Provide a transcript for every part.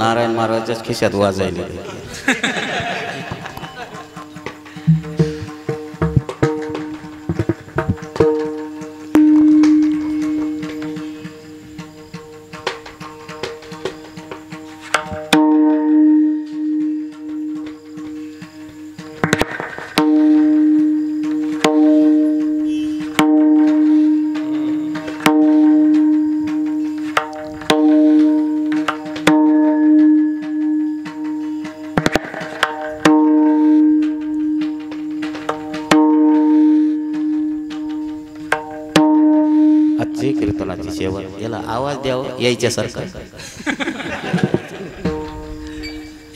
नारायण महाराजच्याच खिशात वाजायले. कीर्तनाची सेवा याला आवाज द्यावा यायच्यासारखा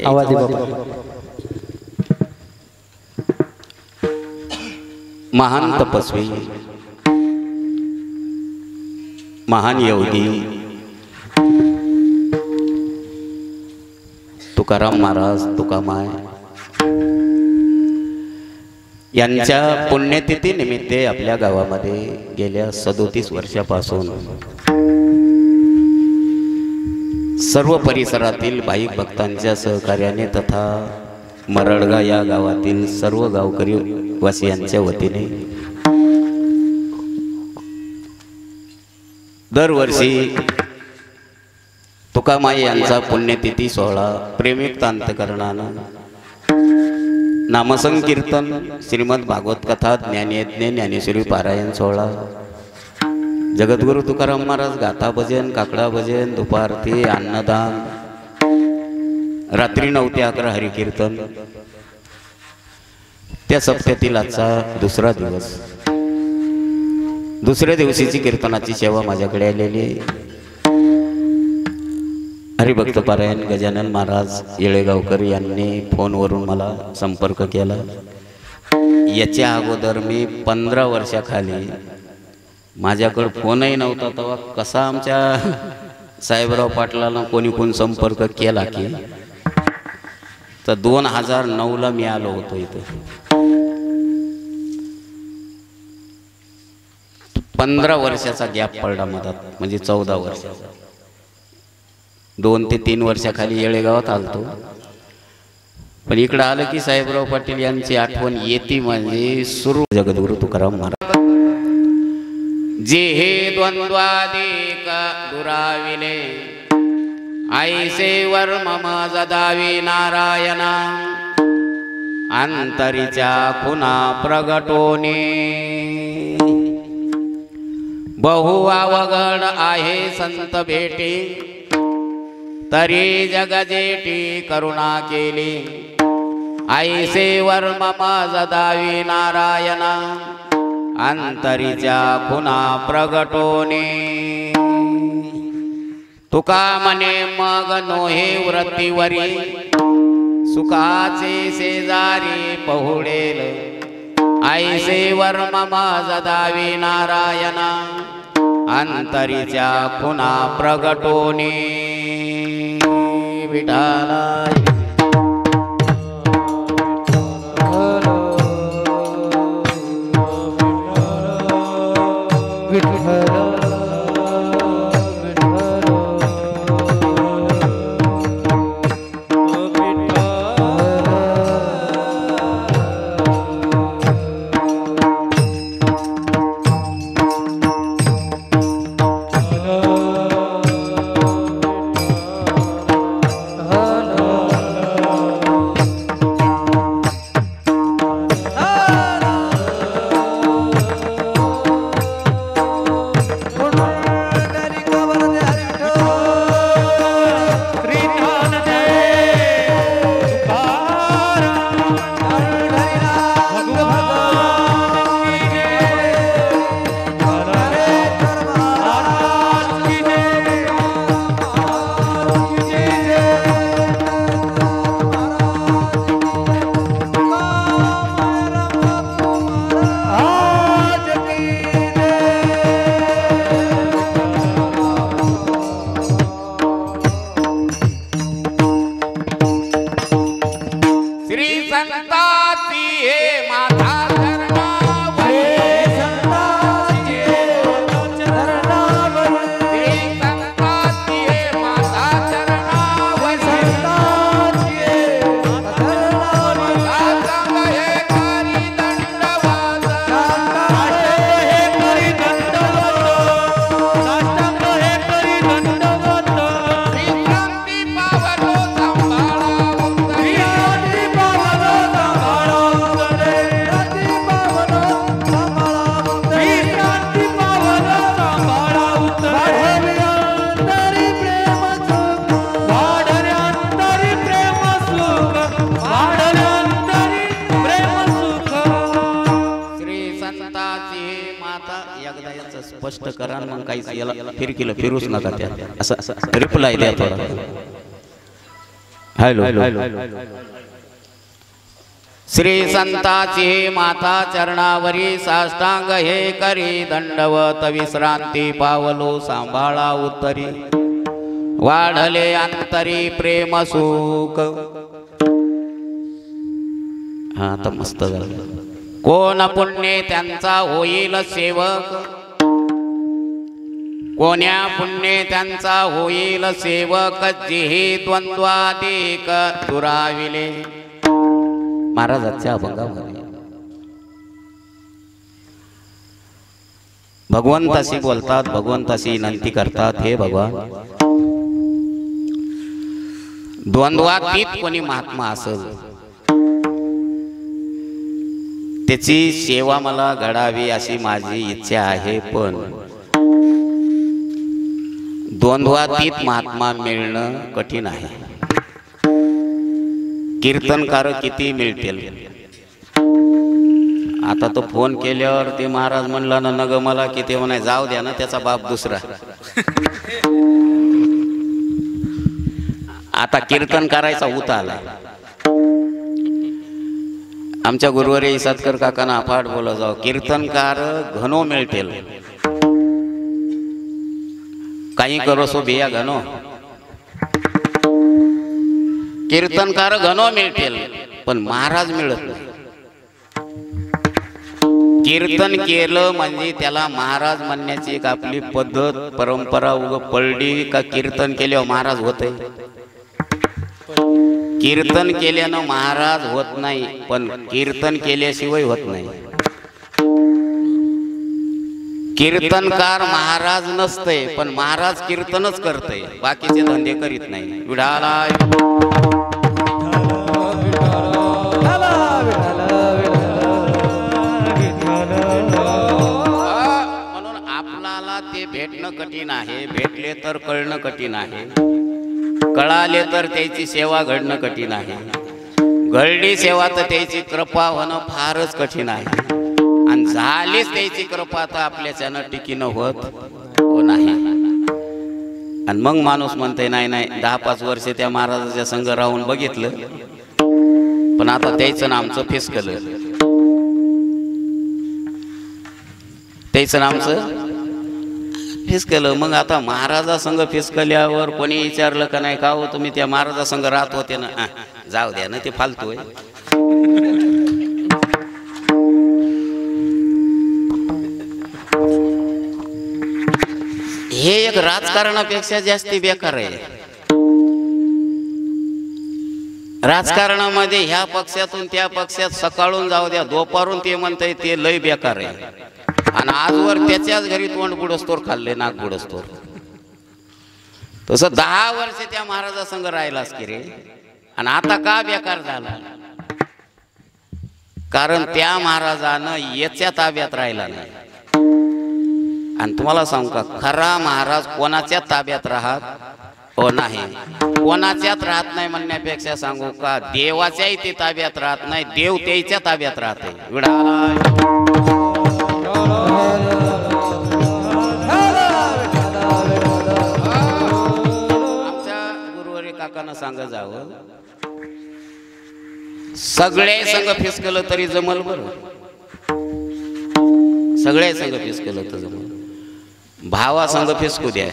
आवाज दे बाबा. महान तपस्वी महान योगी तुकाराम महाराज तुकामाय यांच्या पुण्यतिथी निमित्त आपल्या गावामध्ये गेल्या 37 वर्षापासून सर्व परिसरातील भाविक भक्तांच्या सहकार्याने तथा मरडगा या गावातील सर्व गावकरी वासियांच्या वतीने दरवर्षी तुकामाई यांचा पुण्यतिथी सोहळा प्रेमिक अंतकरणानं नामसंकीर्तन श्रीमद भागवत कथा ज्ञानयज्ञ ज्ञानेश्वरी पारायण सोहळा जगद्गुरु तुकाराम महाराज गाथा भजन काकडा भजन दुपारती अन्नदान रात्री 9 ते 11 हरिकीर्तन त्या सप्त्यातील आजचा दुसरा दिवस. दुसऱ्या दिवशीची कीर्तनाची सेवा माझ्याकडे आलेली. हरिभक्त पारायण गजानन महाराज येळेगावकर यांनी फोनवरून मला संपर्क केला. याच्या अगोदर मी 15 वर्षाखाली माझ्याकडे फोनही नव्हता तेव्हा कसा आमच्या साहेबराव पाटलाला कोण संपर्क केला की तर 2009ला मी आलो होतो इथे. 15 वर्षाचा गॅप पडला मधात म्हणजे 14 वर्षाचा. 2 ते 3 वर्षाखाली येळेगावात आलतो. पण इकडे आलं की साहेबराव पाटील यांची आठवण येते म्हणजे सुरू जगद्गुरु तुकाराम महाराज जे हे द्वंद्वादिक दुराविले ऐसे वर्म जदावी नारायणा अंतरीच्या खुना प्रगटोने बहु अवघड आहे संत भेटे तरी जगजेटी करुणा केली ऐसे वर्म जदावी नारायणा अंतरीच्या खुना प्रगटोने तुका मने मग नोहे व्रतीवरी सुखाचे शेजारी पहुडेल ऐसे वर्म मजदावी नारायण अंतरीच्या पुन्हा प्रगटोनी विठाला स्पष्ट करा मग काहीच याला फिरकीला फिरूच नका त्या असं रिप्लाय द्या थोडा. हॅलो. श्री संताची माता चरणावरी साष्टांग हे करी दंडवत विश्रांती पावलो सांभाळा उत्तरी वाढले अंतरी प्रेम सुख. हा आता मस्त झालं. कोण पुण्य त्यांचा होईल सेवक कोण्या पुण्य त्यांचा होईल सेवक जेही द्वंद्वादिक दुराविले. महाराजांच्या अभंगामध्ये भगवंताशी बोलतात, भगवंताशी विनंती करतात, हे भगवान द्वंद्वातीत कोणी महात्मा असेल त्याची सेवा मला घडावी अशी माझी इच्छा आहे. पण द्वंद्वातीत महात्मा मिळणं कठीण आहे. कीर्तनकार किती मिळतील. आता तो फोन केल्यावर ते महाराज म्हणला ना नग मला की ते म्हणाय जाऊ द्या ना त्याचा बाप दुसरा. आता कीर्तन करायचा उता आला. आमच्या गुरुवारी सत्कर काकांना अफाट बोला जाऊ कीर्तनकार घनो मिळतील. काही करो सो बिया घनो कीर्तनकार घनो मिळतील पण महाराज मिळत नाही. कीर्तन केलं म्हणजे त्याला महाराज म्हणण्याची एक आपली पद्धत परंपरा उग पडली का कीर्तन केल्यावर महाराज होते. कीर्तन केल्यानं महाराज होत नाही पण कीर्तन केल्याशिवाय होत नाही. कीर्तनकार महाराज नसते पण महाराज कीर्तनच करते बाकीचे धंदे करीत नाही. विडाला म्हणून आपल्याला ते भेटणं कठीण आहे. भेटले तर कळणं कठीण आहे. कळाले तर त्याची सेवा घडणं कठीण आहे. घडली सेवा तर त्याची कृपा होणं फारच कठीण आहे. आणि झालीच त्याची कृपा तर आपल्याच्यानं टिकीनं होत नाही. आणि मग माणूस म्हणते नाही नाही 10-5 वर्ष त्या महाराजाच्या संग राहून बघितलं पण आता त्याचं ना आमचं फिसकलं. त्याचं आमचं फिसकलं. मग आता महाराजा संघ फिसकल्यावर कोणी विचारलं का नाही, का हो तुम्ही त्या महाराजा संघ राहत होते ना? जाऊ द्या ना, ते फालतू आहे. हे एक राजकारणापेक्षा जास्ती बेकार आहे. राजकारणामध्ये ह्या पक्षातून त्या पक्षात सकाळून जाऊ द्या, दुपारून ते म्हणताय ते लय बेकार आहे. आणि आजवर त्याच्याच घरी तोंड बुडस्तोर खाल्ले, नाक बुडस्तोर. तसं 10 वर्ष त्या महाराजा संघ राहिलास की रे. आणि आता का बेकार झाला? कारण त्या महाराजानं याच्या ताब्यात राहिला नाही. आणि तुम्हाला सांगू का, खरा महाराज कोणाच्या ताब्यात राहत हो नाही, कोणाच्याच राहत नाही म्हणण्यापेक्षा सांगू का, देवाच्याही ते ताब्यात राहत नाही, देव त्याच्या ताब्यात राहते. आमच्या गुरुवारी काकांना सांगा जावं, सगळे संघ फिसकलं तरी जमल बरं, सगळे संघ फिसकलं तर जमल. भावा संघ फिसकू द्या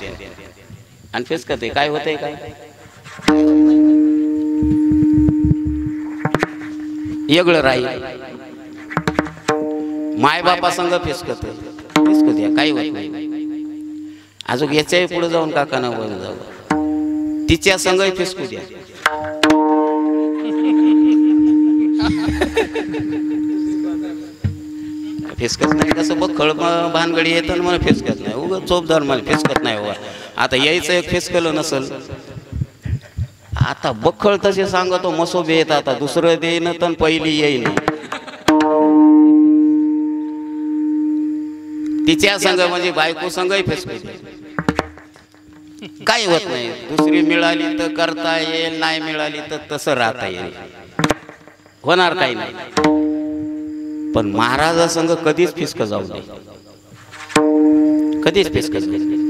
आणि फिसकते काय होतंय, काय वेगळं राहील. मायबापा संघ फिसकत फिसकू द्या, काही होत नाही. अजून याच्याही पुढे जाऊन काकांना बोल जाऊ, तिच्या संघ फिसकू द्या. फिसकत नाही कसं बघ, खळ भानगडी येतं मला फिसकत नाही, उगाच चोपदार मला फिसकत नाही बाबा. आता यायचं एक फिसकलं नसल, आता बखळ तसे सांगतो मसोबे येत, आता दुसरं देईन तर पहिली येईन. तिच्या संघ म्हणजे बायको संघही फिसकू काही होत नाही. दुसरी मिळाली तर करता येईल, नाही मिळाली तर तसं राहता येईल, होणार काही नाही. पण महाराजा संघ कधीच फिसक जाऊ नये, कधीच फिसक जाऊ नये.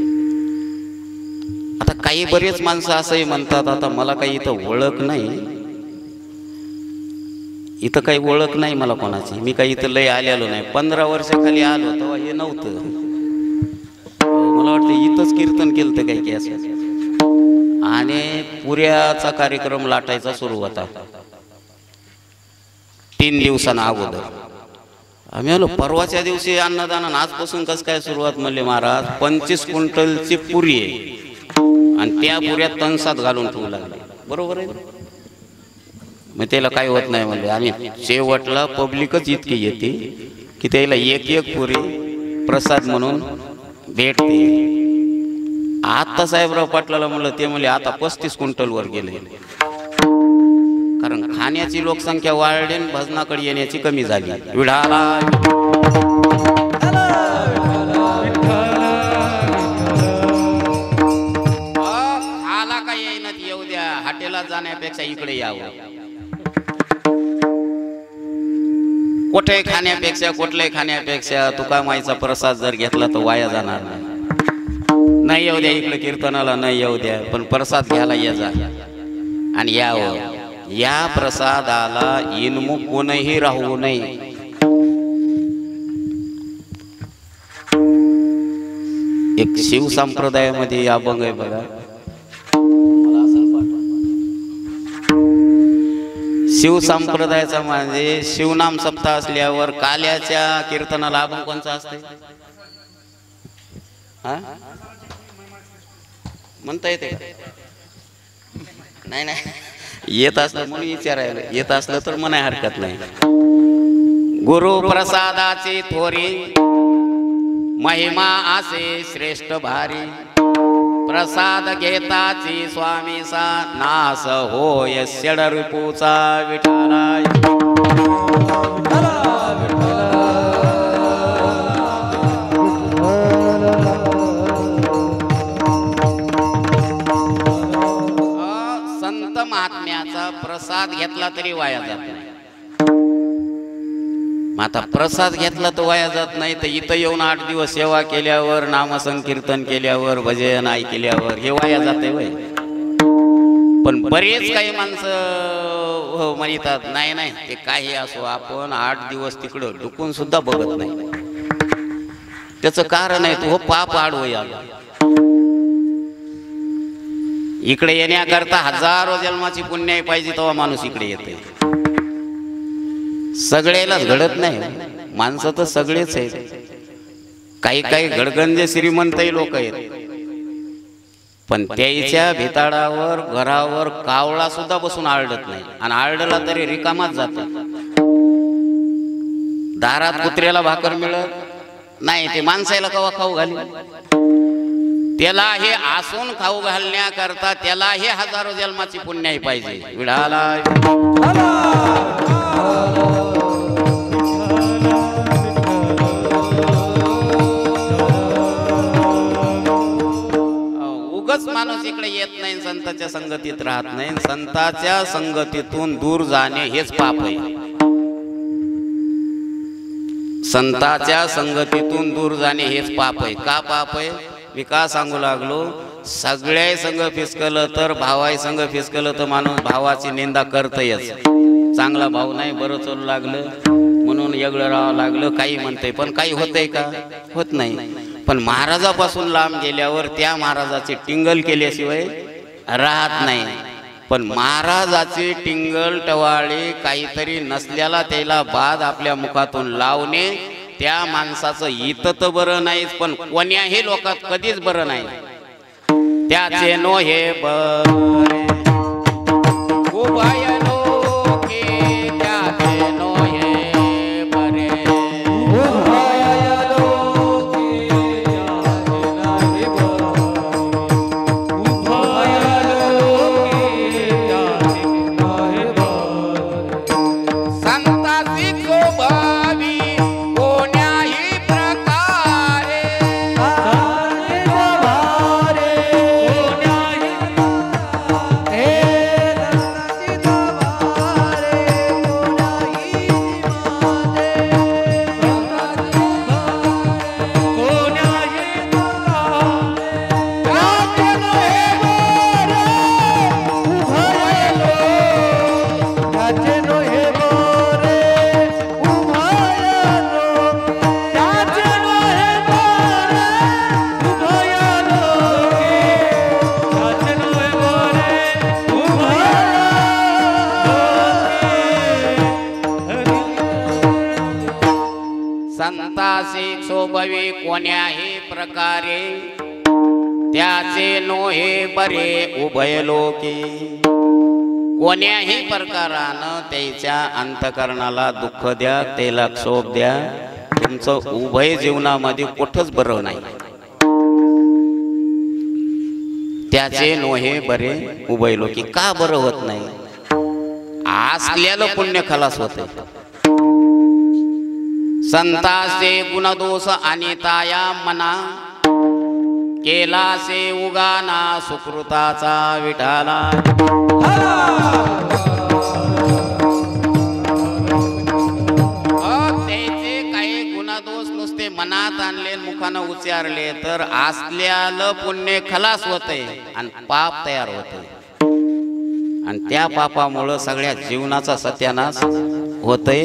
आता काही बरेच माणसं असंही म्हणतात, आता मला काही इथं ओळख नाही, इथं काही ओळख नाही मला कोणाची, मी काही इथं लय आलेलो नाही. 15 वर्षाखाली आलो तेव्हा हे नव्हतं. मला वाटतं इथंच कीर्तन केलं तर काही की असं, आणि पुऱ्याचा कार्यक्रम लाटायचा सुरू होता 3 दिवसांना अगोदर. आम्ही आलो परवाच्या दिवशी अन्नदान, आजपासून कसं काय सुरुवात म्हणले महाराज, 25 क्विंटलची पुरी आहे आणि त्या पुऱ्यात तणसात घालून ठेवू लागले. बरोबर आहे, मग त्याला काही होत नाही म्हणले. आणि शेवटला पब्लिकच इतकी येते की त्याला एक एक पुरी प्रसाद म्हणून भेटते. आता साहेबराव पाटलाला म्हणलं, ते म्हणले आता 35 क्विंटलवर गेले, कारण खाण्याची लोकसंख्या वाढली, भजनाकडे येण्याची कमी झाली. विढाला खाला का येईना येऊ द्या, हॉटेलात जाण्यापेक्षा इकडे यावं. कुठे खाण्यापेक्षा, कुठले खाण्यापेक्षा तुका माईचा प्रसाद जर घेतला तर वाया जाणार नाही. नाही येऊ द्या इकडे कीर्तनाला, नाही येऊ द्या, पण प्रसाद घ्यायला ये जा आणि यावं. या प्रसादाला इनमुख कोणही राहू नये. एक शिव संप्रदायामध्ये अभंग आहे बघा, शिव संप्रदायाचा म्हणजे शिवनाम सप्ताह असल्यावर काल्याच्या कीर्तनाला अभंग कोणचा असते, हा म्हणता येते का? नाही नाही, येत असलं म्हणून विचारायला, येत असलं तर म्हणाय हरकत नाही. गुरु प्रसादाची थोरी महिमा असे श्रेष्ठ भारी, प्रसाद घेताची स्वामीचा नास होय षडरिपूचा. विठ्ठला संत महात्म्याचा प्रसाद घेतला तरी वाया जात नाही. आता प्रसाद घेतला तर वाया जात नाही, तर इथं येऊन 8 दिवस सेवा केल्यावर, नामसंकीर्तन केल्यावर, भजन ऐकल्यावर हे वाया जाते वय. पण बरेच काही माणसं म्हणतात नाही नाही ते काही असो, आपण 8 दिवस तिकडं डुकून सुद्धा बघत नाही. त्याचं कारण आहे तो पाप आडवं आला. इकडे येण्याकरता हजारो जन्माची पुण्य पाहिजे तेव्हा माणूस इकडे येते. सगळ्यालाच घडत नाही. माणसं तर सगळेच आहेत. काही काही गडगंजे श्रीमंतही लोक आहेत, पण त्याच्या भिताडावर घरावर कावळा सुद्धा बसून आरडत नाही, आणि आरडला तरी रिकामाच जातो. दारात कुत्र्याला भाकर मिळत नाही, ते माणसाला कवा खाऊ घाली. त्याला हे आसून खाऊ घालण्याकरता त्याला हे हजारो जन्माची पुण्याई पाहिजे. विडाला उगच माणूस इकडे येत नाही, संतांच्या संगतीत राहत नाही. संतांच्या संगतीतून दूर जाणे हेच पाप आहे. संतांच्या संगतीतून दूर जाणे हेच पाप आहे. का पाप आहे मी का सांगू लागलो? सगळ्या संघ फिसकलं तर भावाई संघ फिसकलं तर माणूस भावाची निंदा करतयच. चांगला भाऊ नाही, बरं चालू लागलं म्हणून वेगळं राहावं लागलं, काही म्हणते, पण काही होतंय का? होत नाही. पण महाराजापासून लांब गेल्यावर त्या महाराजाची टिंगल केल्याशिवाय राहत नाही. पण महाराजाची टिंगल टवाळी काहीतरी नसल्याला त्याला बाद आपल्या मुखातून लावणे त्या माणसाचं इथं तर बरं नाहीच, पण कोण्याही लोकात कधीच बरं नाही. त्याचे नो हे बरे उभय लोके, त्याचे नो हे बरे उभय लोके, त्याचे उभय लोके, त्याचे बरे संतासी शोभावी कोण्याही प्रकारे, संतासी शोभवी कोण्याही प्रकारे, त्याचे नोहे बरे उभय लोके. कोण्याही प्रकारानं त्याच्या अंतकरणाला दुःख द्या, त्याला क्षोभ द्या, तुमचं उभय जीवनामध्ये कुठंच बरं नाही. त्याचे नोहे बरे उभय लोके. का बरं होत नाही? असल्याला पुण्य खलास होते. संतासे गुणदोष अनिताया मना, केलासे उगाना सुकृताचा विठाला. त्याचे काही गुणदोष नुसते मनात आणले, मुखानं उच्चारले तर असल्याला पुण्य खलास होते आणि पाप तयार होते. आणि त्या पापामुळे सगळ्या जीवनाचा सत्यानाश होतय.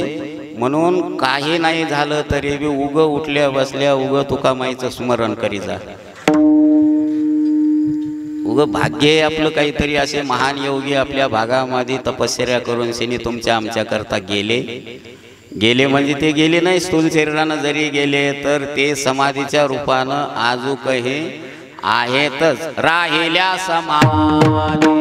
म्हणून काही नाही झालं तरी बी उग उठल्या बसल्या उग तुकामाईचं स्मरण करी जा. उग भाग्य आपलं काहीतरी असे महान योगी आपल्या भागामध्ये तपश्चर्या करून शेनी तुमच्या आमच्या करता गेले म्हणजे ते गेले नाही, स्थूल शरीरानं जरी गेले तर ते समाधीच्या रूपानं आजूक हे आहेतच. राहिल्या समाधी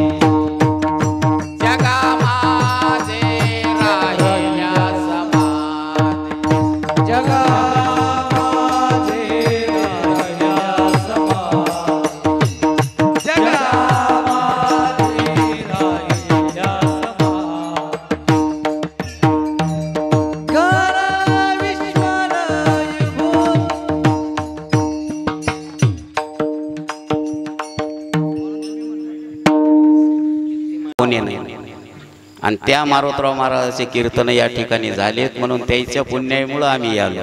आणि त्या मारुतराव महाराजांचे कीर्तन या ठिकाणी झालेत म्हणून त्याच्या पुण्यामुळे आम्ही आलो.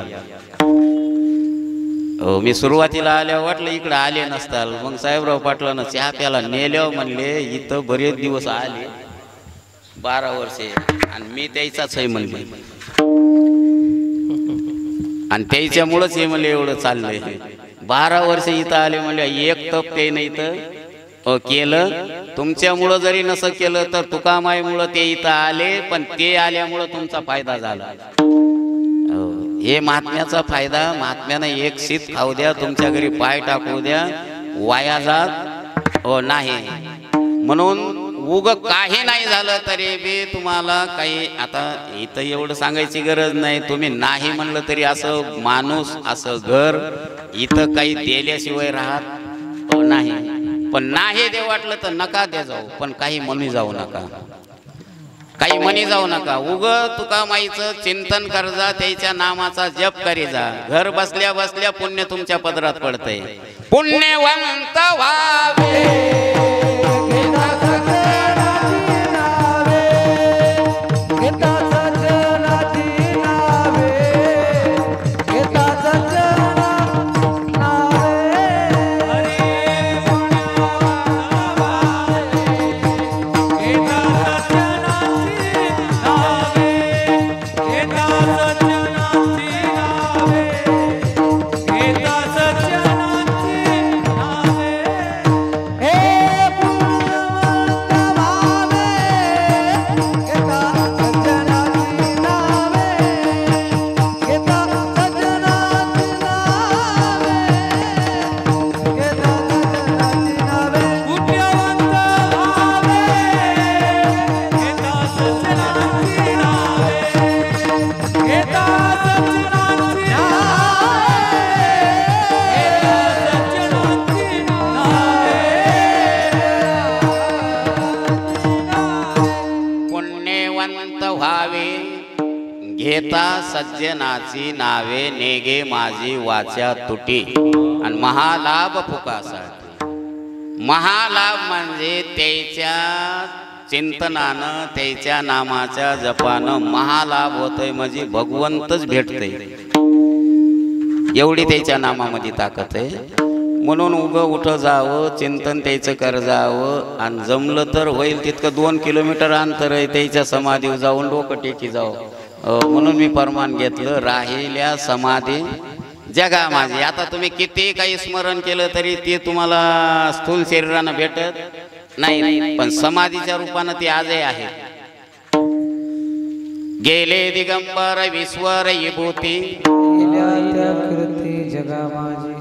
मी सुरुवातीला आल्यावर वाटलं इकडे आले नसताल, मग साहेबराव पाटलानं चहा प्याला नेल्यावर म्हणले इथं बरेच दिवस आले, 12 वर्षे, आणि मी त्याचाच आहे म्हणले. आणि त्याच्यामुळंच हे मला एवढं चाललंय. 12 वर्ष इथं आले म्हणजे एक तप ते नाही तर केलं. तुमच्यामुळं जरी नसं केलं तर तुकामाईमुळं ते इथं आले, पण ते आल्यामुळं तुमचा फायदा झाला. हे महात्म्याचा फायदा. महात्म्यानं एक शीत खाऊ द्या, तुमच्या घरी पाय टाकू द्या, वाया जात नाही. म्हणून उग काही नाही झालं तरी बी तुम्हाला काही, आता इथं एवढं सांगायची गरज नाही. तुम्ही नाही म्हणलं तरी असं माणूस असं घर इथं काही दिल्याशिवाय राहत नाही. पण नाही दे वाटलं तर नका दे जाऊ, पण काही म्हणू जाऊ नका, काही म्हणी जाऊ नका. उग तुकामाईचं चिंतन कर जा, त्याच्या नामाचा जप करी जा. घर बसल्या बसल्या पुण्य तुमच्या पदरात पडतंय. पुण्यवंत व्हावे घेता सज्जनाची नावे नेगे माझी वाचा तुटी. आणि महालाभ फुकासाठी. महालाभ म्हणजे त्याच्या चिंतनानं त्याच्या नामाच्या जपानं महालाभ होतोय, म्हणजे भगवंतच भेटते. एवढी त्याच्या नामामध्ये ताकद आहे. म्हणून उठ जावं, चिंतन त्याचं कर जावं. आणि जमलं तर होईल तितकं 2 किलोमीटर अंतर आहे, त्याच्या समाधीवर जाऊन डोकं टेकी जावं. म्हणून मी परमान घेतलं, राहिल्या समाधी जगा माझी. आता तुम्ही किती काही स्मरण केलं तरी ते तुम्हाला स्थूल शरीरानं भेटत नाही, पण समाधीच्या रूपानं ते आजही आहे. गेले दिगंबर विश्वर विभूती जगा माझी.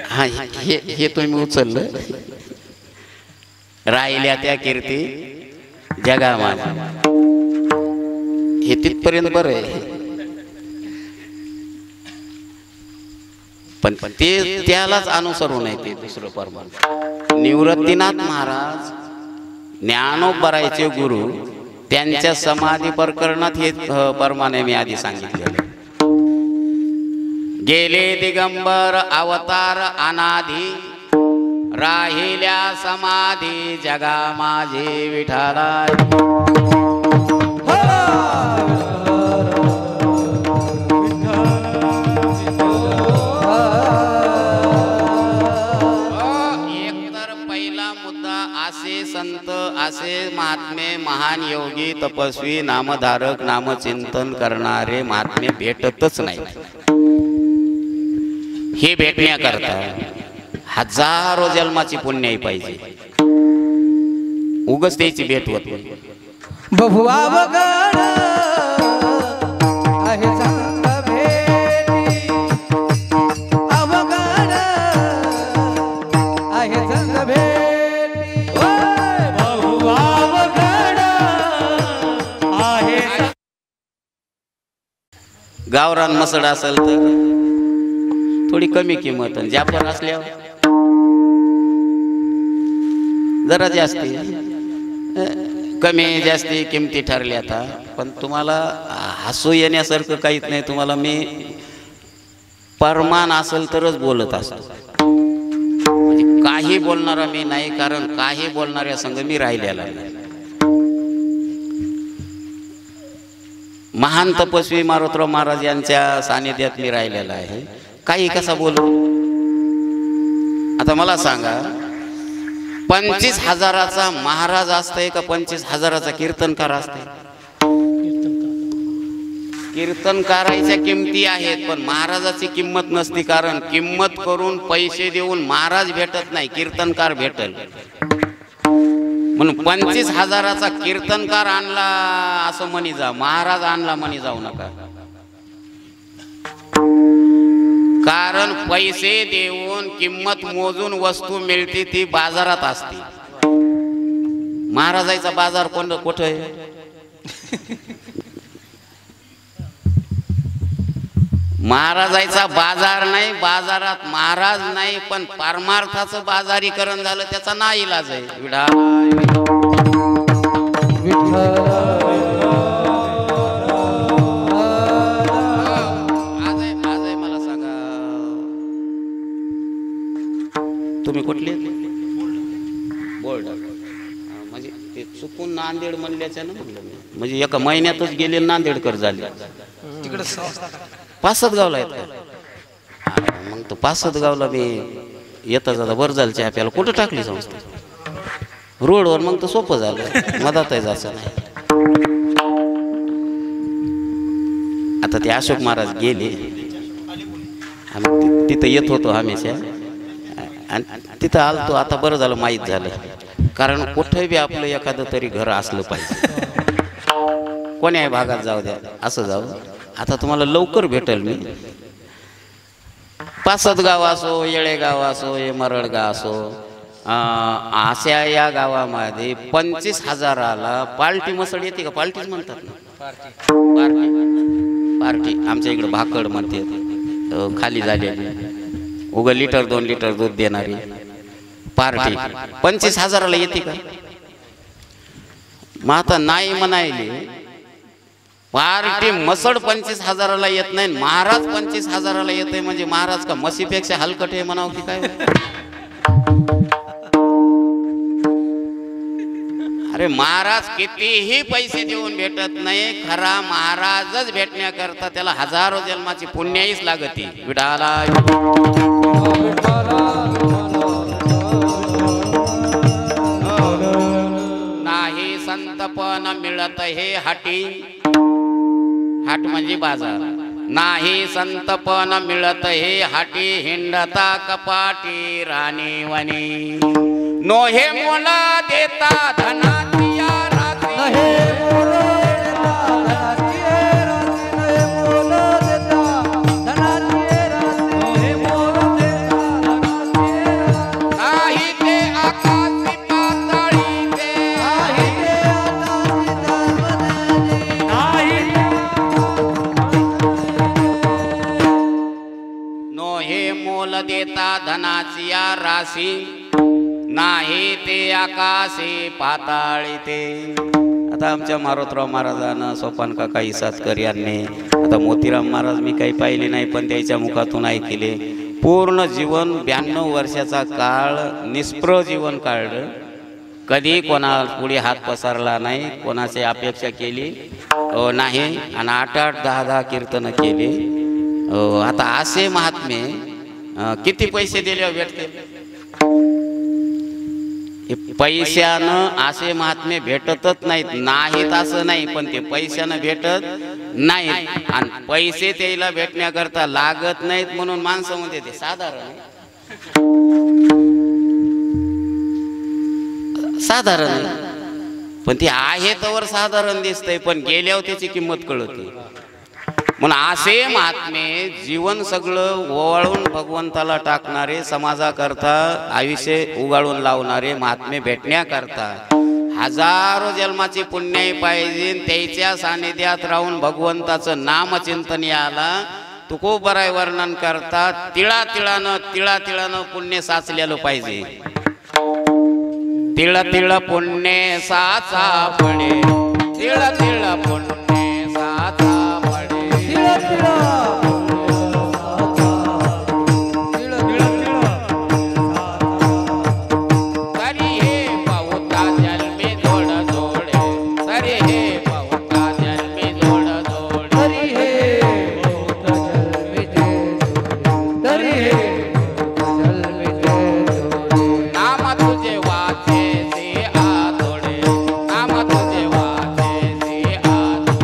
हा, हे तुम्ही उचललं. राहिल्या त्या कीर्ती जगा माझी, हे तिथपर्यंत बरं आहे. पण ते त्यालाच अनुसरून आहे ते दुसरं परमान. निवृत्तीनाथ महाराज ज्ञानोबरायचे गुरु, त्यांच्या समाधी प्रकरणात हे परमान मी आधी सांगितलेलं. गेले दिगंबर अवतार अनाधी, राहिल्या समाधी जगा माझे विठाला. संत असे महात्मे, महान योगी, तपस्वी, नामधारक, नामचिंतन करणारे महात्मे भेटतच नाही. हे भेटण्याकरता हजारो जन्माची पुण्याई पाहिजे. उगच त्याची भेट होत नाही. बहुवा बगड आहे संग भेटी, अवगड आहे संग भेटी. गावरान मसड असेल तर थोडी कमी किंमत, जाफर असल्यावर जरा जास्ती, कमी जास्ती किमती ठरल्या. आता पण तुम्हाला हसू येण्यासारखं काहीच नाही. तुम्हाला मी परमान असेल तरच बोलत असतो, म्हणजे काही बोलणारा मी नाही, कारण काही बोलणाऱ्या संग मी राहिलेला नाही. महान तपस्वी मारुतराव महाराज यांच्या सानिध्यात मी राहिलेला आहे. काही कसा बोलू. आता मला सांगा, 25,000चा महाराज असतंय का 25,000चा कीर्तनकार असतंय? कीर्तनकाराच्या किमती आहेत, पण महाराजाची किंमत नसती. कारण किंमत करून पैसे देऊन महाराज भेटत नाही, कीर्तनकार भेटल. म्हणून 25,000चा कीर्तनकार आणला असं म्हणी जा, महाराज आणला म्हणी जाऊ नका. कारण पैसे देऊन किंमत मोजून वस्तू मिळते ती बाजारात असते. महाराजाचा बाजार कुठं आहे? महाराजाचा बाजार नाही, बाजारात महाराज नाही, पण परमार्थाचं बाजारीकरण झालं त्याचा नाईलाज आहे. आज मला सांगा, तुम्ही कुठले? बोर्ड. म्हणजे ते चुकून नांदेड म्हणल्याच्या ना म्हणलं मी. म्हणजे एका महिन्यातच गेले नांदेडकर झाले. तिकडे पासदगावला आहेत का? मग तो पासदगावला मी येता जाता बरं झालं चहा प्यायला. कुठं टाकली संस्था? रोडवर. मग तर सोपं झालं, मधात जायचं नाही. आता ते अशोक महाराज गेले, आम्ही तिथं येत होतो हमेशा, आणि तिथं आलतो. आता बरं झालं माहीत झालं. कारण कुठे बी आपलं एखादं तरी घर असलं पाहिजे. कोण्याही भागात जाऊ द्या, असं जाऊ. आता तुम्हाला लवकर भेटेल मी. पासदगाव असो, येळेगाव असो, मरडगाव असो, अशा या गावामध्ये 25,000ला पार्टी मसळ येते का? पार्टीच म्हणतात ना, पार्टी. आमच्या इकडं भाकड म्हणते, खाली झालेली, उग लिटर 2 लिटर दूध देणारी पार्टी 25,000ला येते का? मग आता नाही म्हणायली पार्टी मसड 25,000ला येत नाही, महाराज 25,000ला येतोय. म्हणजे महाराज का म्हशीपेक्षा हलकट आहे म्हणावं की काय? अरे महाराज कितीही पैसे देऊन भेटत नाही, खरा महाराजच भेटण्याकरता त्याला हजारो जन्माची पुण्याईच लागती. विडाला नाही संतपण मिळत हे हाटी. हाट म्हणजे बाजार. नाही संतपण मिळत हे हाटी, हिंडता कपाटी राणी वनी. नोहे मोला देता धनाची या रात्री. नहे मोल देता धनाची ये रात्री. नहे मोल देता धनाची ये रात्री. नाही ते आकाशी पाताळी ते. नाही ते आकाशी दामने. नाही नोहे मोल देता धनाची या राशी, नाही ते आकाशी पाताळी ते. आता आमच्या मारुतराव महाराजांना, सोपान काका इसातकर यांनी, आता मोतीराम महाराज मी काही पाहिले नाही, पण त्याच्या मुखातून ऐकले. पूर्ण जीवन 92 वर्षाचा काळ निष्प्रह जीवन काढलं. कधी कोणा पुढे हात पसरला नाही, कोणाची अपेक्षा केली नाही, आणि 8-8, 10-10 कीर्तन केली. आता असे महात्मे किती पैसे दिले भेटते? पैशानं असे महात्मे भेटतच नाहीत असं नाही, पण ते पैशानं भेटत नाहीत. आणि पैसे त्याला भेटण्याकरता लागत नाहीत म्हणून माणसं म्हणते ते साधारण. पण ते आहे तवर साधारण दिसतंय, पण गेल्यावर त्याची किंमत कळते. म्हणून असे महात्मे जीवन सगळं ओवाळून भगवंताला टाकणारे, समाजाकरता आयुष्य उगाळून लावणारे महात्मे भेटण्याकरता हजारो जन्माची पुण्याई पाहिजे. त्याच्या सानिध्यात राहून भगवंताचं नामचिंतन याला तुकोबराय वर्णन करता तिळातिळानं पुण्य साचलेलं पाहिजे. तिळ तिळ पुण्य साचा पडे, तिळ तिळ पुण्य साचा पडे. सरी हे पाहुता जन्मी जोड जोडे, सरी हे पाहुता जन्मी जोड जोडे. तरी हे तरी हे नाम तुझे वाचे से आतोडे, नाम तुझे वाचे से आतोडे.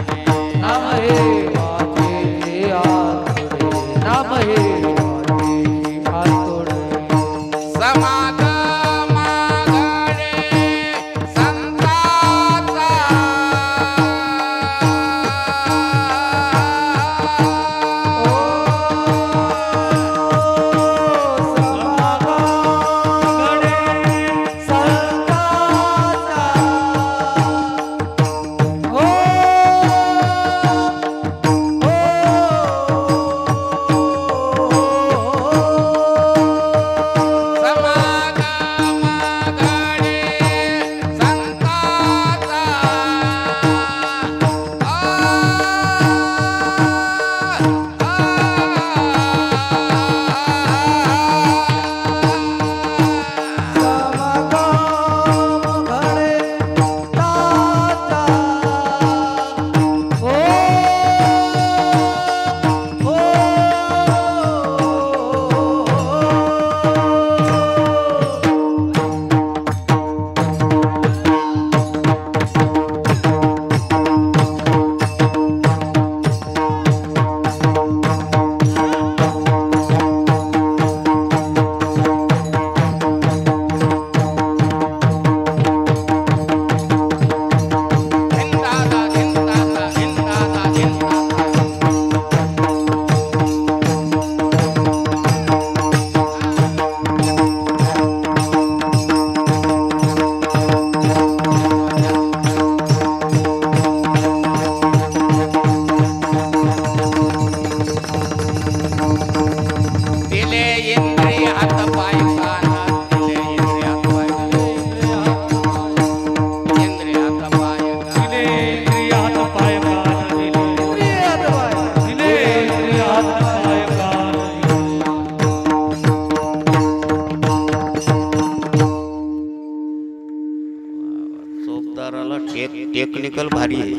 फिजिकल भारी आहे.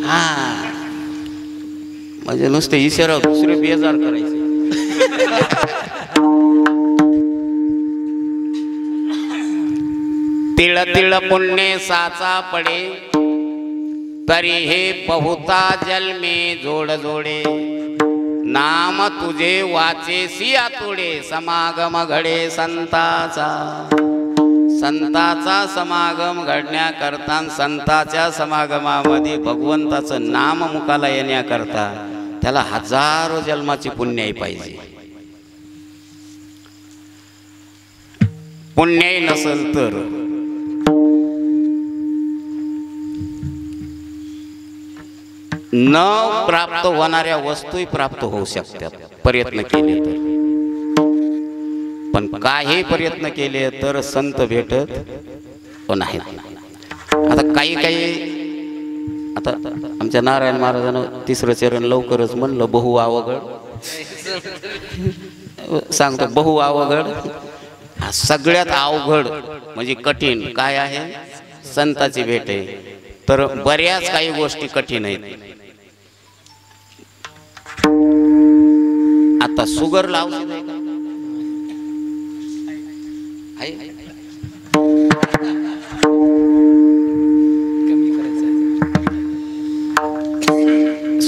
हा म्हणजे नुसते इशारा दुसरे बेजार करायचे. तिळ तिळ पुण्य साचा पडे तरी हे बहुता जन्मे जोड जोडे नाम तुझे वाचे सिया तोडे समागम घडे संताचा. संताचा समागम घडण्याकरता संताच्या समागमामध्ये भगवंताचं नाम मुखाला येण्याकरता त्याला हजारो जन्माची पुण्याई पाहिजे. पुण्याई नसेल तर न प्राप्त होणाऱ्या वस्तूही प्राप्त होऊ शकतात प्रयत्न केले तर. पण काही प्रयत्न केले तर संत भेटत नाही. आता काही आता आमच्या नारायण महाराजांना तिसरं चरण लवकरच म्हणलं बहु अवघड. सांगतो बहु अवघड. सगळ्यात अवघड म्हणजे कठीण काय आहे? संताची भेट आहे. तर बऱ्याच काही गोष्टी कठीण आहेत. आता शुगर लावली नाही का?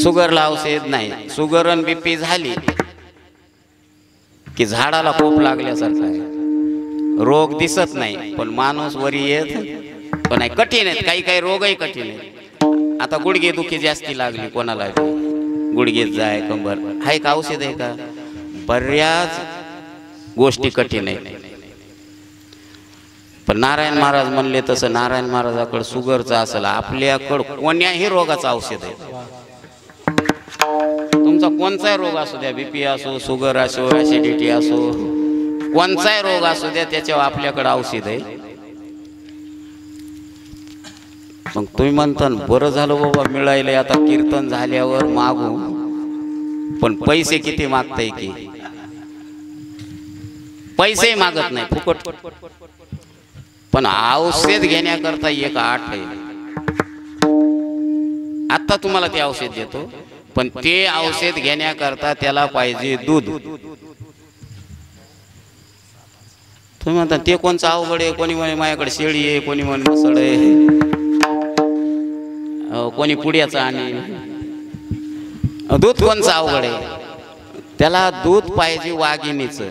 शुगरला औषध नाही. शुगर आणि बीपी झाली की झाडाला कोप लागल्यासारखं आहे. रोग दिसत नाही पण माणूस वरी येत पण नाही. कठीण आहेत काही काही रोगही कठीण आहेत. आता गुडघे दुखी जास्ती लागली कोणाला गुडघेत जाय कंबर आहे का औषध आहे का? बऱ्याच गोष्टी कठीण आहेत. पण नारायण महाराज म्हणले तसं नारायण महाराजाकडे शुगरचं असेल आपल्याकडं कोण्याही रोगाचं औषध आहे. तुमचा कोणताही रोग असू द्या बीपी असो शुगर असो ऍसिडिटी असो कोणताही रोग असू द्या त्याच्यावर आपल्याकडे औषध आहे. मग तुम्ही म्हणता बरं झालं बाबा मिळायलंय आता कीर्तन झाल्यावर मागू. पण पैसे किती मागताय की? पैसे मागत नाही फुकट. पण औषध घेण्याकरता एक आठ आहे. आता तुम्हाला ते औषध देतो पण ते औषध घेण्याकरता त्याला पाहिजे दूध. तुम्ही म्हणता ते कोणचं अवघड आहे? कोणी म्हणे माझ्याकडे शेळी आहे, कोणी म्हणे मसळ आहे, कोणी पुड्याचा आणि दूध कोणचं अवघड आहे? त्याला दूध पाहिजे वाघिणीचं.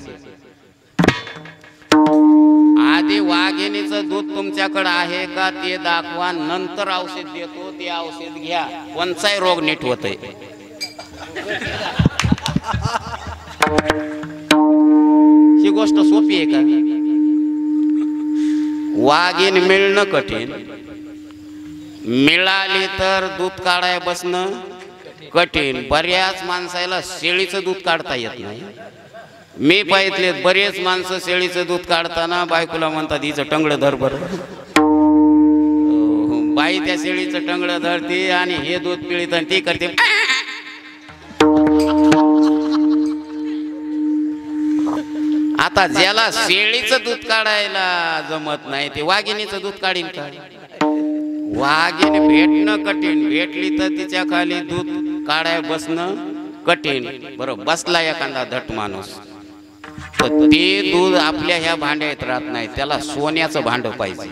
आधी वाघिणीचं दूध तुमच्याकडे आहे का ते दाखवा नंतर औषध देतो. ते औषध घ्या कोणचाही रोग नीट होतंय. ही गोष्ट सोपी आहे का? वाघीण मिळणं कठीण, मिळाली तर दूध काढाय बसणं कठीण. बऱ्याच माणसाला शेळीचं दूध काढता येत नाही. मी पाहितले बरेच माणसं शेळीचं दूध काढताना बायकोला म्हणतात हिचं टंगडं धर बरं. बाई त्या शेळीचं टंगडं धरते आणि हे दूध पिळीत आणि ती करते. आता ज्याला शेळीचं दूध काढायला जमत नाही ते वाघिणीचं दूध काढीन का? वाघीण भेटणं कठीण, भेटली तर तिच्या खाली दूध काढाय बसणं कठीण. बरोबर बसला एखादा धट माणूस तर ते दूध आपल्या ह्या भांड्यात राहत नाही. त्याला सोन्याचं भांड पाहिजे.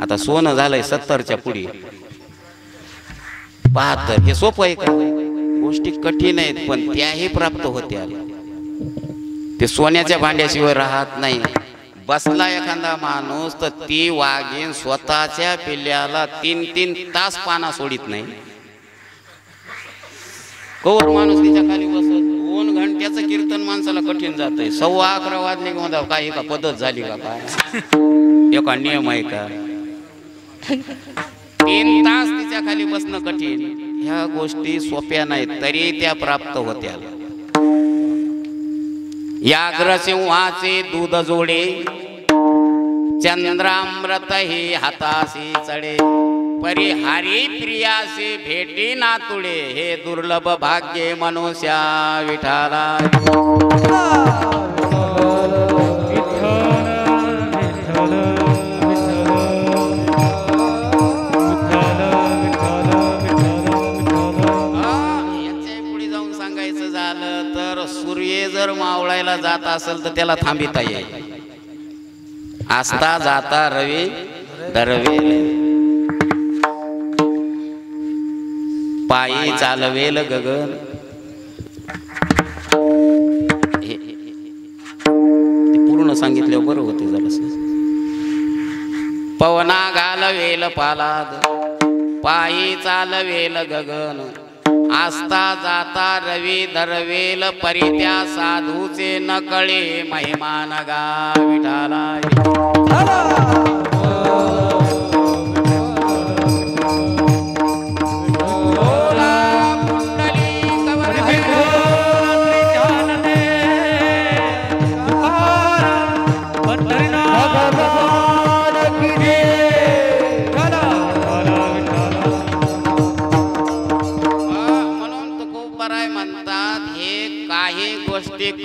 आता सोनं झालंय 70च्या पुढे 72. हे सोपं आहे का? गोष्टी कठीण आहेत पण त्याही प्राप्त होत्या. ते सोन्याच्या भांड्याशिवाय राहत नाही. बसला एखादा माणूस तर ती वाघीण स्वतःच्या पिल्ल्याला 3-3 तास पाना सोडित नाही. कवर माणूस तिच्या खाली बसत. 2 घंट्याचं कीर्तन माणसाला कठीण जातंय. 11:15 वाजले की म्हणतात काही का पद्धत झाली का काय? एका नियम आहे का? 3 तास तिच्या खाली बसणं कठीण. ह्या गोष्टी सोप्या नाहीत तरी त्या प्राप्त होत्या. याग्रसिंहाचे दूध जोडे चंद्रामृत हे हातासी चढे परिहारी प्रियासी भेटी ना तुडे हे दुर्लभ भाग्य मनुष्या विठाला. सूर्य जर मावळायला जात असेल तर त्याला थांबिता येईल. आस्ता जाता रवी दरवेल, पायी चालवेल गगन. पूर्ण सांगितल्यावर बरं होते जरा. पवना घालवेल पालाद, पायी चालवेल गगन. आस्ता जाता रवी दरवेल, परित्या साधूचे न कळे महिमान गा विठाला.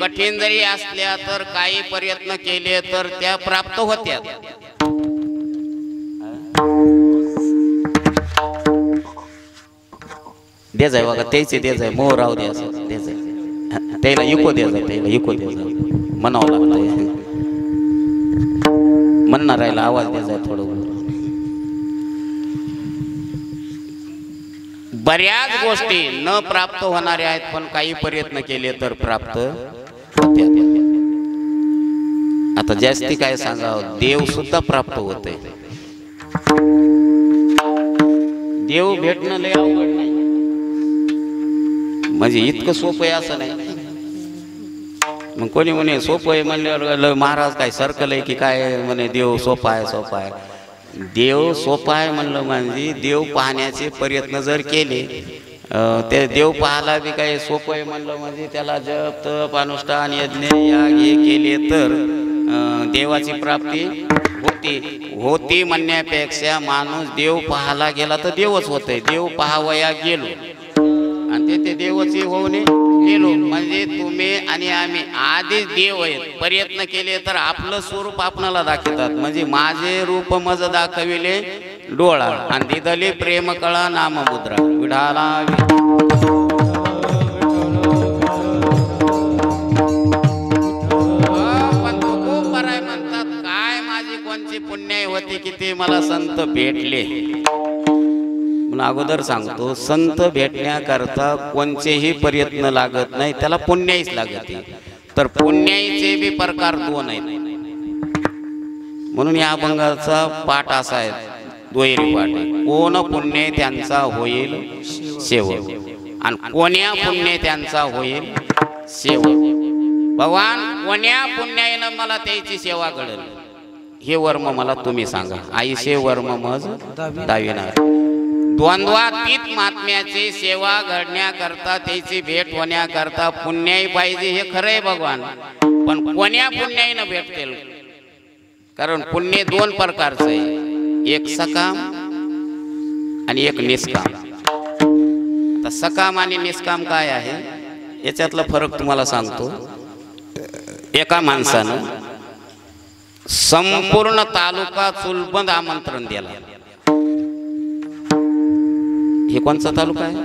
कठीण जरी असल्या तर काही प्रयत्न केले तर त्या प्राप्त होत्या. दे जाय बघा त्याचे दे जाय मोह राहू दे असं दे जाय त्याला इको दे जाय त्याला इको दे जाय म्हणावं लागतंय. म्हणणार राहिला आवाज दे जाय थोडं. बऱ्याच गोष्टी न प्राप्त होणाऱ्या आहेत पण काही प्रयत्न केले तर प्राप्त होत्या. आता जास्ती काय सांगावं, देव सुद्धा प्राप्त होते. देव भेटणं लय अवघड नाही, म्हणजे इतकं सोपं आहे असं नाही. मग कोणी म्हणे सोपं आहे म्हणल्यावर महाराज काय सर्कल आहे की काय म्हणे देव सोपा आहे सोपा आहे. देव सोपा आहे म्हणलं म्हणजे देव पाहण्याचे प्रयत्न जर केले ते देव पाहायला बी काही सोपं आहे म्हणलं म्हणजे त्याला जप तप अनुष्ठान यज्ञ याग हे केले तर देवाची प्राप्ती होती म्हणण्यापेक्षा माणूस देव पाहायला गेला तर देवच होतंय. देव पाहावया गेलो आणि ते देवाची होऊने गेलो म्हणजे तुम्ही आणि आम्ही आधीच देव आहेत. प्रयत्न केले तर आपलं स्वरूप आपणाला दाखवतात. म्हणजे माझे रूप मज दाखविले डोळा आणि दिदली प्रेम कळा नाममुद्रा विढाला. पण तो खूप बराय म्हणतात काय माझी कोणची पुण्य होती की ते मला संत भेटले. अगोदर सांगतो संत भेटण्याकरता कोणतेही प्रयत्न लागत नाही, त्याला पुण्याईच लागते. तर पुण्याईचे बी प्रकार दोन आहेत. म्हणून या अभंगाचा पाठ असा आहे दुहेरी पाठ आहे. कोण पुण्य त्यांचा होईल सेवक आणि कोण्या पुण्य त्यांचा होईल सेवक. भगवान कोण्या पुण्याईनं मला त्याची सेवा घडल हे वर्म मला तुम्ही सांगा. आईशे वर्म मज दाविनार. द्वंद्वातीत महात्म्याची सेवा घडण्याकरता त्याची भेट होण्याकरता पुण्याई पाहिजे हे खरं आहे भगवान. पण कोण्या पुण्याईनं भेटतील, कारण पुण्य दोन प्रकारचं आहे, एक सकाम आणि एक निष्काम. आता सकाम आणि निष्काम काय आहे याच्यातला फरक तुम्हाला सांगतो. एका माणसानं संपूर्ण तालुका चुलबंद आमंत्रण दिला. हे कोणचा तालुका आहे?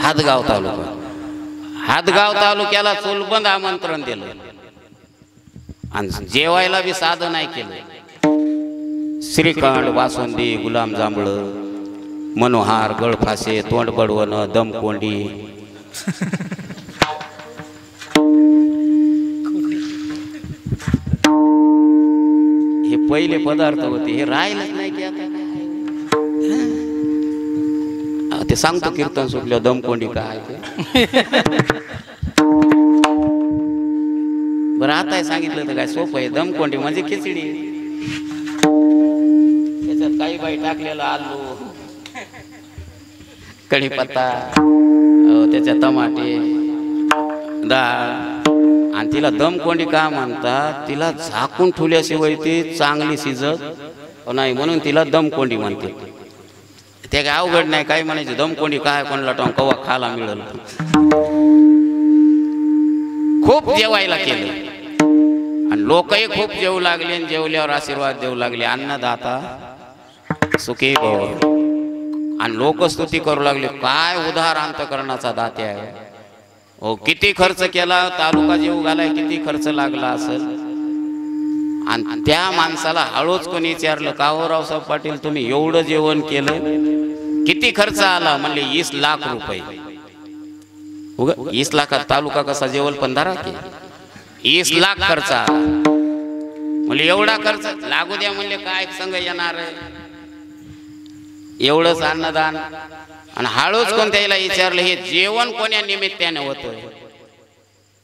हातगाव तालुका. हातगाव तालुक्याला चुलबंद आमंत्रण दिलं आणि जेवायला बी साधं नाही केलं. श्रीखंड बासुंदी गुलाबजांभळ मनोहार गळफासे तोंड बडवणं दमकोंडी हे पहिले पदार्थ होते. हे राहिलंच नाही की आता ते सांगतो कीर्तन सुटलं दमकोंडी काय ते. बरं आता सांगितलं तर काय सोपं आहे. दमकोंडी म्हणजे खिचडी, त्याच्यात काही बाई टाकलेला आलू कढीपत्ता त्याच्यात टमाटे डाळ आणि तिला दमकोंडी का म्हणतात, तिला झाकून ठेवल्याशिवाय ती चांगली शिजत नाही म्हणून तिला दमकोंडी म्हणते. ते काय अवघड नाही. काय म्हणायचे दमकोंडी काय कोणाला टांग कवा खायला मिळेल. खूप जेवायला केलं आणि लोकही खूप जेवू लागले आणि जेवल्यावर आशीर्वाद देऊ लागले अन्नदाता सुखी भव. आणि लोक स्तुती करू लागले काय उदार अंतकरणाचा दाते आहे. हो किती खर्च केला, तालुका जेव घालाय किती खर्च लागला असेल. आणि त्या माणसाला हळूच कोणी विचारलं का हो रावसाहेब पाटील तुम्ही एवढं जेवण केलं किती खर्च आला? म्हणले 20 लाख रुपये. 20 लाखात तालुका कसा जेवल? 15 की 20 लाख खर्च आला. म्हणले एवढा खर्च लागू द्या. म्हणले काय संघ येणार एवढंच अन्नदान. आणि हळूच कोण त्याला विचारलं हे जेवण कोण्या निमित्ताने होतं?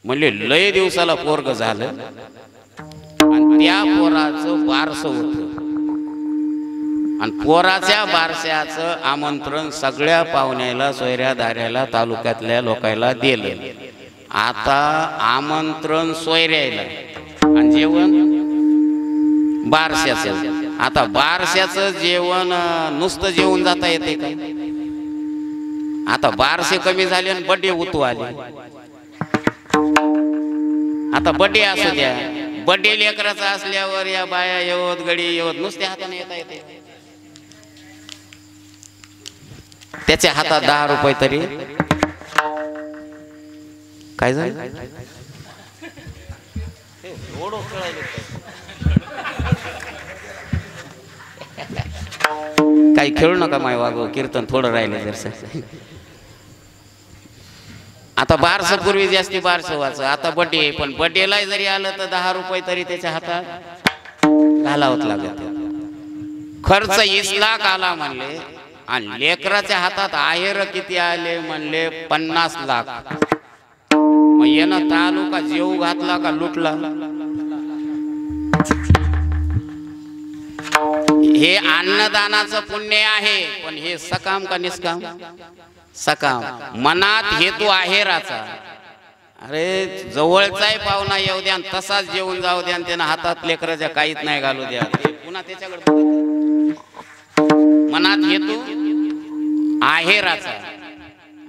म्हणले लय दिवसाला पोरग झालं आणि त्या पोराचं बारसं होतं आणि पोराच्या बारशाचं आमंत्रण सगळ्या पाहुण्याला सोयऱ्या दाऱ्याला तालुक्यातल्या लोकांना दिलं. आता आमंत्रण सोयऱ्याला आणि जेवण बारशाचं. आता बारशाचं जेवण नुसतं जेवण जाता येते का? आता बारशे कमी झाले आणि बड्डे उतू आले. आता बड्डे असू द्या, बड्डे लेकराचा असल्यावर या बाया येवत गडी येवत नुसत्या हाताने येता येते. त्याच्या हातात 10 रुपये तरी काय झालं? काही खेळू नका माय वागव, कीर्तन थोडं राहिले जरस. आता बारसं पूर्वी जास्ती बारसं व्हायचं, आता बड्डे. पण बड्डेला जरी आलं तर 10 रुपये तरी त्याच्या हातात घालावत लागत. खर्च 20 लाख आला म्हणले आणि लेकराच्या हातात आहेर किती आले म्हणले 50 लाख. मग येणं तालुका जेव घातला का लुटला? हे अन्नदानाचं पुण्य आहे. पण हे सकाम का निष्काम? सकाम. मनात हेतू आहेराचा. अरे जवळचाही पाहुणा येऊ द्या तसाच जेवून जाऊ द्या आणि त्यानं हातात लेकराच्या काहीच नाही घालू द्या. पुन्हा त्याच्याकडे मनात हेतू आहेराचा.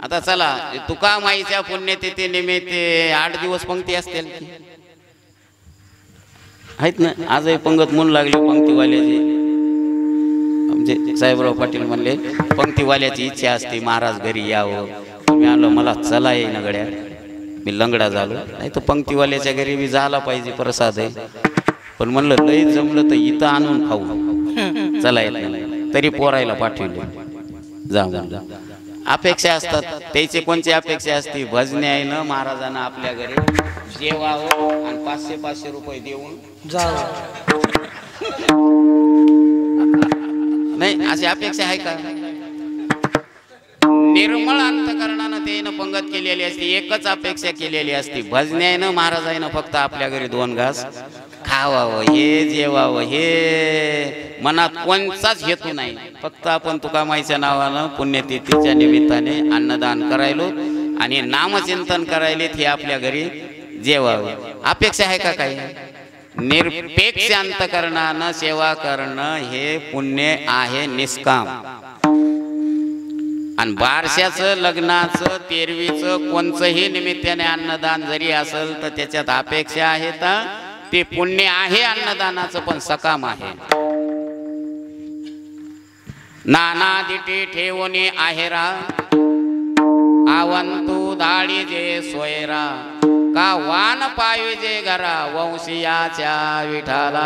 आता चला तुका माईच्या पुण्यतिथी निमित्त 8 दिवस पंक्ती असतील आहेत ना. आजही पंगत म्हणू लागली पंक्तीवाल्याची. आमचे साहेबराव पाटील म्हणले पंक्तीवाल्याची इच्छा असते महाराज घरी यावं. मी आलो मला चला येईना गड्या, मी लंगडा झालो. नाही तर पंक्तीवाल्याच्या घरी बी झाला पाहिजे प्रसाद आहे. पण म्हणलं लय जमलं तर इथं आणून खाऊ. चला येत नाही तरी पोरायला पाठवले जा म्हणलं. अपेक्षा असतात त्याची. कोणची अपेक्षा असते? भजने आहे ना महाराजांना आपल्या घरी जेवावं आणि 500-500 रुपये देऊन जावं. नाही अशी अपेक्षा आहे का? निर्मळ अंतकरणानं त्यानं पंगत केलेली असते. एकच अपेक्षा केलेली असते भजन्यानं महाराजांना फक्त आपल्या घरी 2 घास खावावं, हे जेवावं. हे मनात कोणताच हेतू नाही. फक्त आपण तुकामाईच्या नावानं पुण्यतिथीच्या निमित्ताने अन्नदान करायलो आणि नामचिंतन करायलेत. हे आपल्या घरी जेवावं. अपेक्षा आहे का काही? निरपेक्ष अंतकरणानं सेवा करणं हे पुण्य आहे निष्काम. आणि बारशाचं लग्नाचं 13वीचं कोणचंही निमित्ताने अन्नदान जरी असेल तर त्याच्यात अपेक्षा आहे तर ते पुण्य आहे अन्नदानाचं, पण सकाम आहे. नाना दिटी ठेवून आहेरा आवंतू दाळी जे सोयरा का वान पाहिजे घरा वंशियाच्या विठाला.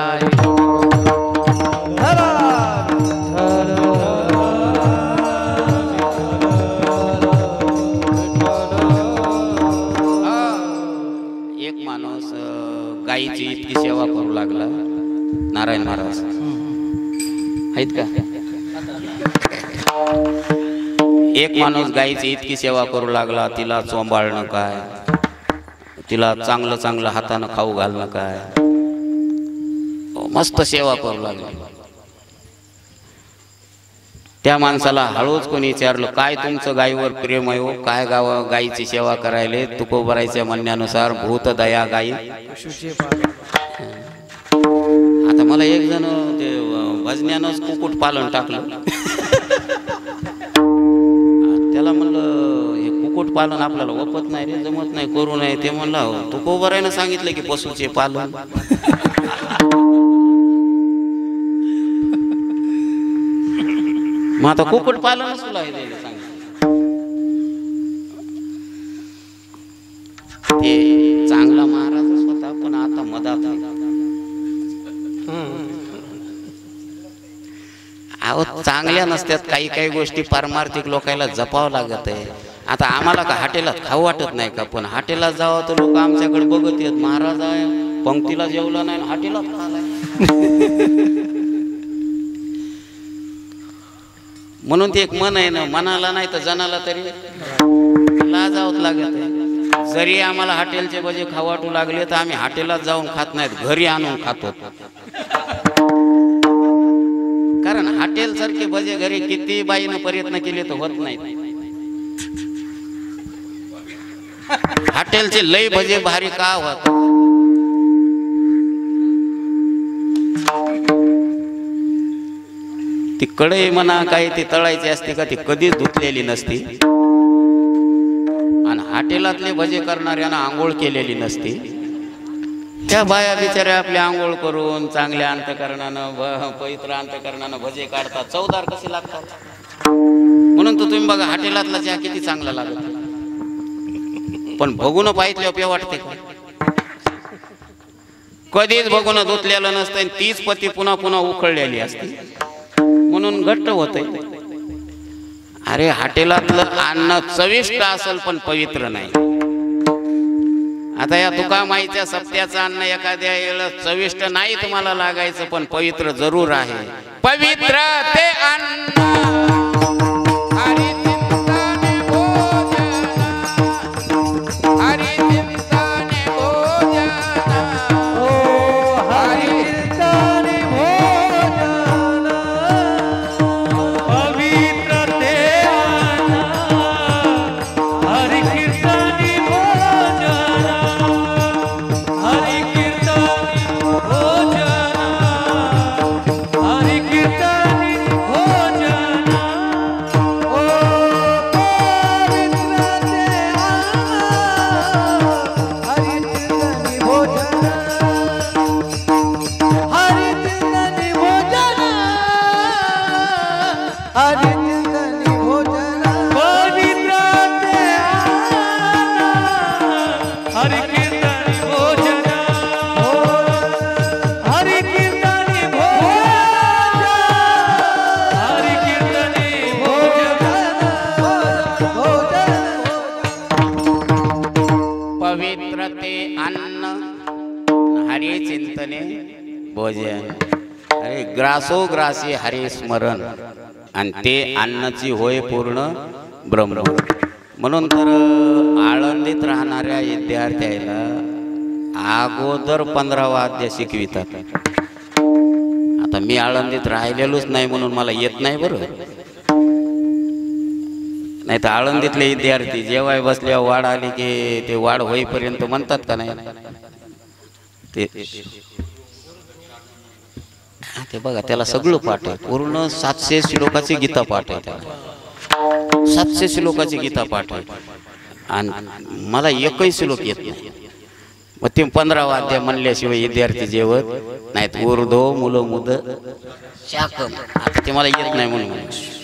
एक माणूस गायीची इतकी सेवा करू लागला. नारायण महाराज आहेत का? एक माणूस गायीची इतकी सेवा करू लागला. तिला चोंबाळणं काय, तिला चांगलं चांगलं हातानं खाऊ घालणं काय, मस्त सेवा करू लागली. त्या माणसाला हळूच कोणी विचारलं काय तुमचं गायीवर प्रेम आहे हो? काय गायीची सेवा करायले? तुकोबरायच्या म्हणण्यानुसार भूत दया गायी. आता मला एक जण ते भजन्यानंच कुक्कुट पालन टाकलं. त्याला म्हणलं हे कुक्कुट पालन आपल्याला वपत नाही रे, जमत नाही, करू नये. ते म्हणलं तुकोबरायनं सांगितलं की पशुचे पालन. मग आता कुक्कुट पालनच तुला हे सांगितलं. ते चांगला महाराजच होता, पण आता मधात आहे. अहो चांगल्या नसत्यात काही काही गोष्टी, पारमार्थिक लोकायला जपावं लागत आहे. आता आम्हाला का हॉटेलात खाऊ वाटत नाही का, पण हॉटेलात जावं तर लोक आमच्याकडे बघत येत, महाराज आहे पंक्तीला जेवलं नाही हॉटेलात खालाय. म्हणून ते एक मन आहे ना, मनाला नाही तर जनाला तरी लाजावत लागत आहे. जरी आम्हाला हॉटेलचे भजे खाऊ वाटू लागले तर आम्ही हॉटेलात जाऊन खात नाहीत, घरी आणून खातो. कारण हॉटेल सारखे भजे घरी किती बाईनं प्रयत्न केले तर होत नाहीत. हॉटेलचे लय भजे भारी का होत. ती कढई म्हणा काय ती तळायची असते का, ती कधीच धुतलेली नसती. आणि हॉटेलातले भजे करणाऱ्यांना आंघोळ केलेली नसती. त्या बाया बिचाऱ्या आपल्या आंघोळ करून चांगल्या अंतकरणानं पवित्र अंतकरणानं भजे काढतात, चवदार कसे लागतात. म्हणून तर तुम्ही बघा हॉटेलातला चहा किती चांगला लागत, पण बघून पाहितल्या पे वाटते का, कधीच बघून धुतलेलं नसतं. तीच पती पुन्हा पुन्हा उखळलेली असते, म्हणून घट्ट होते. अरे हॉटेलातलं अन्न चविष्ट असेल पण पवित्र नाही. आता या तुका माईच्या सप्त्याचं अन्न एखाद्या वेळेस चविष्ट नाही तुम्हाला लागायचं, पण पवित्र जरूर आहे. पवित्र ते अन्न हरी चिंतने भोजन, हरी चिंतने भोजन, हरी चिंतने भोजन, पवित्र ते अन्न, हरी कीर्तनी भोजन, हरी कीर्तनी भोजन, हरी कीर्तनी भोजन. ओ पवित्र ते अन्न, हरी कीर्तनी भोजन, हरी कीर्तनी भोजन, हरी कीर्तनी भोजन. पवित्र ते अन्न, हरी कीर्तनी भोजन, हरी कीर्तनी भोजन, हरी कीर्तनी भोजन, पवित्र ते अन्न हरी चिंतने भोजन. अरे ग्रासो ग्रासी हरी स्मरण, आणि ते अन्नाची होय पूर्ण ब्रह्म. म्हणून तर आळंदीत राहणाऱ्या विद्यार्थ्याला अगोदर 15 वाद्य शिकवितात. आता मी आळंदीत राहिलेलोच नाही म्हणून मला येत नाही बरं. नाही तर आळंदीतले विद्यार्थी जेव्हा बसल्यावर वाढ आली की ते वाढ होईपर्यंत म्हणतात का नाही ते बघा, त्याला सगळं पाठ आहे. पूर्ण 700 श्लोकाची गीता पाठ आहे त्याला, 700 श्लोकाची गीता पाठ आहे. आणि मला एकही श्लोक येत नाही. मग ते 15 वाद्य म्हणल्याशिवाय विद्यार्थी जेवत नाहीत. उर्धो मुलं मुद शाकम, आता ते मला येत नाही म्हणून,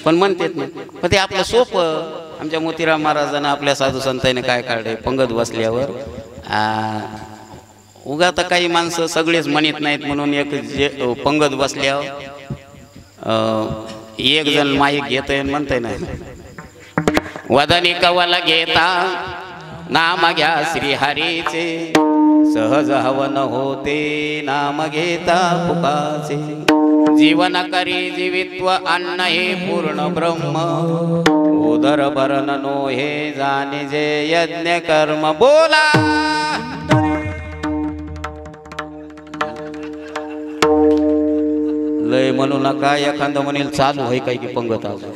पण म्हणतात ना. पण ते आपलं सोपं. आमच्या मोतीराम महाराजांना आपल्या साधू संतांनी काय काढले, पंगत बसल्यावर उगा तर काही माणसं सगळेच म्हणत नाहीत म्हणून एक जे पंगत बसल्यावर एक जण माईक घेतय म्हणतंय ना, वदनी कवल घेता नाम घ्या श्री हरीचे, सहज हवन होते नाम घेता फुकाचे. जीवन करी जीवित्व अन्न हे पूर्ण ब्रह्म, उदर भरण नो हे जाणे जे यज्ञ कर्म. बोला लय म्हणू नका, एखादं म्हणेल चालू होय काय की पंगत अजून.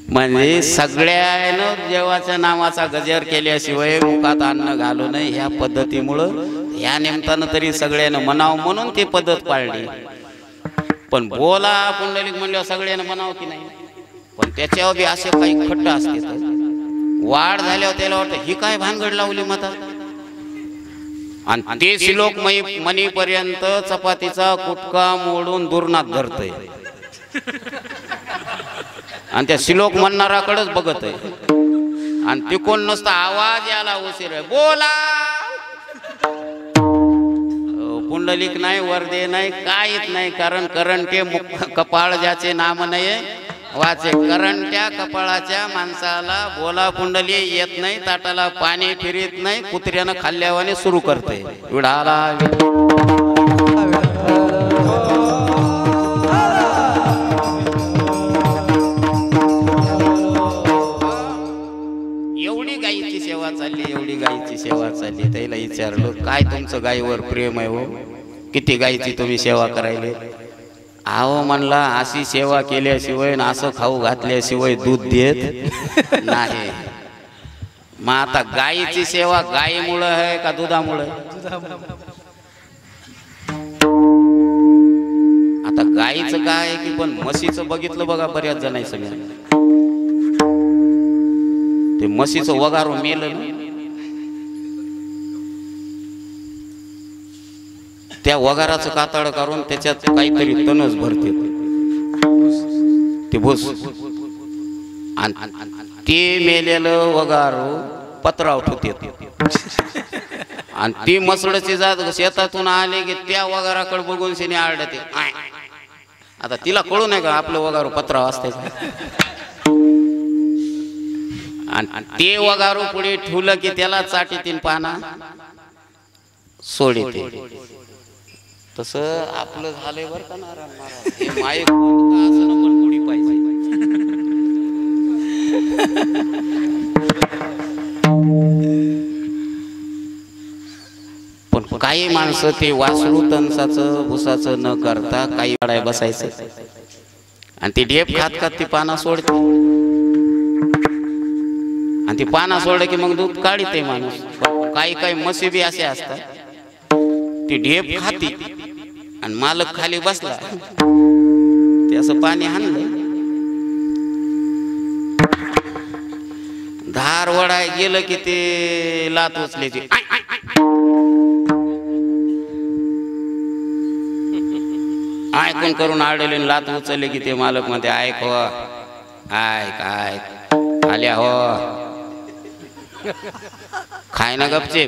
म्हणजे सगळ्यानं देवाच्या नावाचा गजर केल्याशिवाय मुखात अन्न घालू नये. ह्या पद्धतीमुळं या निमित्तानं तरी सगळ्यानं म्हणावं म्हणून ती पद्धत पाळली. पण बोला पुंडलिक म्हणल्यावर सगळ्यानं म्हणावं की नाही, पण त्याच्यावर बी असे काही खट्ट असते. वाढ झाल्यावर त्याला वाटतं ही काय भानगड लावली मता. आणि ते श्लोक मनीपर्यंत चपातीचा कुटका मोडून दुर्नात धरतय आणि त्या श्लोक म्हणणाराकडेच बघत आहे. आणि तिकोण नुसता आवाज याला उशीर आहे, बोला. पुंडलिक नाही, वरदे नाही, काहीच नाही. कारण करंटे कपाळ ज्याचे नाम नाही वाचे. करंट्या कपाळाच्या माणसाला बोला पुंडली येत नाही, ताटाला पाणी फिरीत नाही, कुत्र्यानं खाल्ल्यावाने सुरू करते. विडाला एवढी गायीची सेवा चालली, एवढी गायीची सेवा चालली. त्याला विचारलं काय तुमचं गायीवर प्रेम आहे हो, किती गायीची तुम्ही सेवा करायले. आहो म्हणला अशी सेवा केल्याशिवाय आणि असं खाऊ घातल्याशिवाय दूध देत नाही. मग आता गायीची सेवा गायीमुळं आहे का दुधामुळं? आता गायीचं काय आहे की पण म्हशीचं बघितलं बघा बऱ्याच जण सगळ्या, ते म्हशीचं वगार मेलं ना, त्या वगाराचं कातड काढून त्याच्यात काहीतरी तणच भरते, ते भूस. ते मेलेलं वगार पत्राव ठेवते आणि ती मसळची जात शेतातून आले की त्या वगाराकडे बघून शेने आरडते. आता तिला कळू नये का आपलं वगारू पत्राव असते. आणि ते वगारू पुढे ठेवलं की त्याला चाटीतीन पाना सोडते. तसं आपलं झालंय बर का नारायण महाराज, हे माईक असं पण पुढी पाहिजे. पण काही माणसं ते वासरू तणसाचं भुसाचं न करता काही वाडाय बसायचं आणि ती ढेप खात खात ती पाना सोडते. आणि ती पाना सोडलं की मग दूध काढते माणूस. काही काही म्हशी बी असे असतात, ती ढेप खाती आणि मालक खाली बसला ते असं पाणी हाणलं, धार वडाय गेलं की ते लात उचल्याची. ऐकून करून आडले लात उचलले की ते मालक मध्ये ऐक हो, ऐक ऐक आल्या हो, खाय ना गपचे.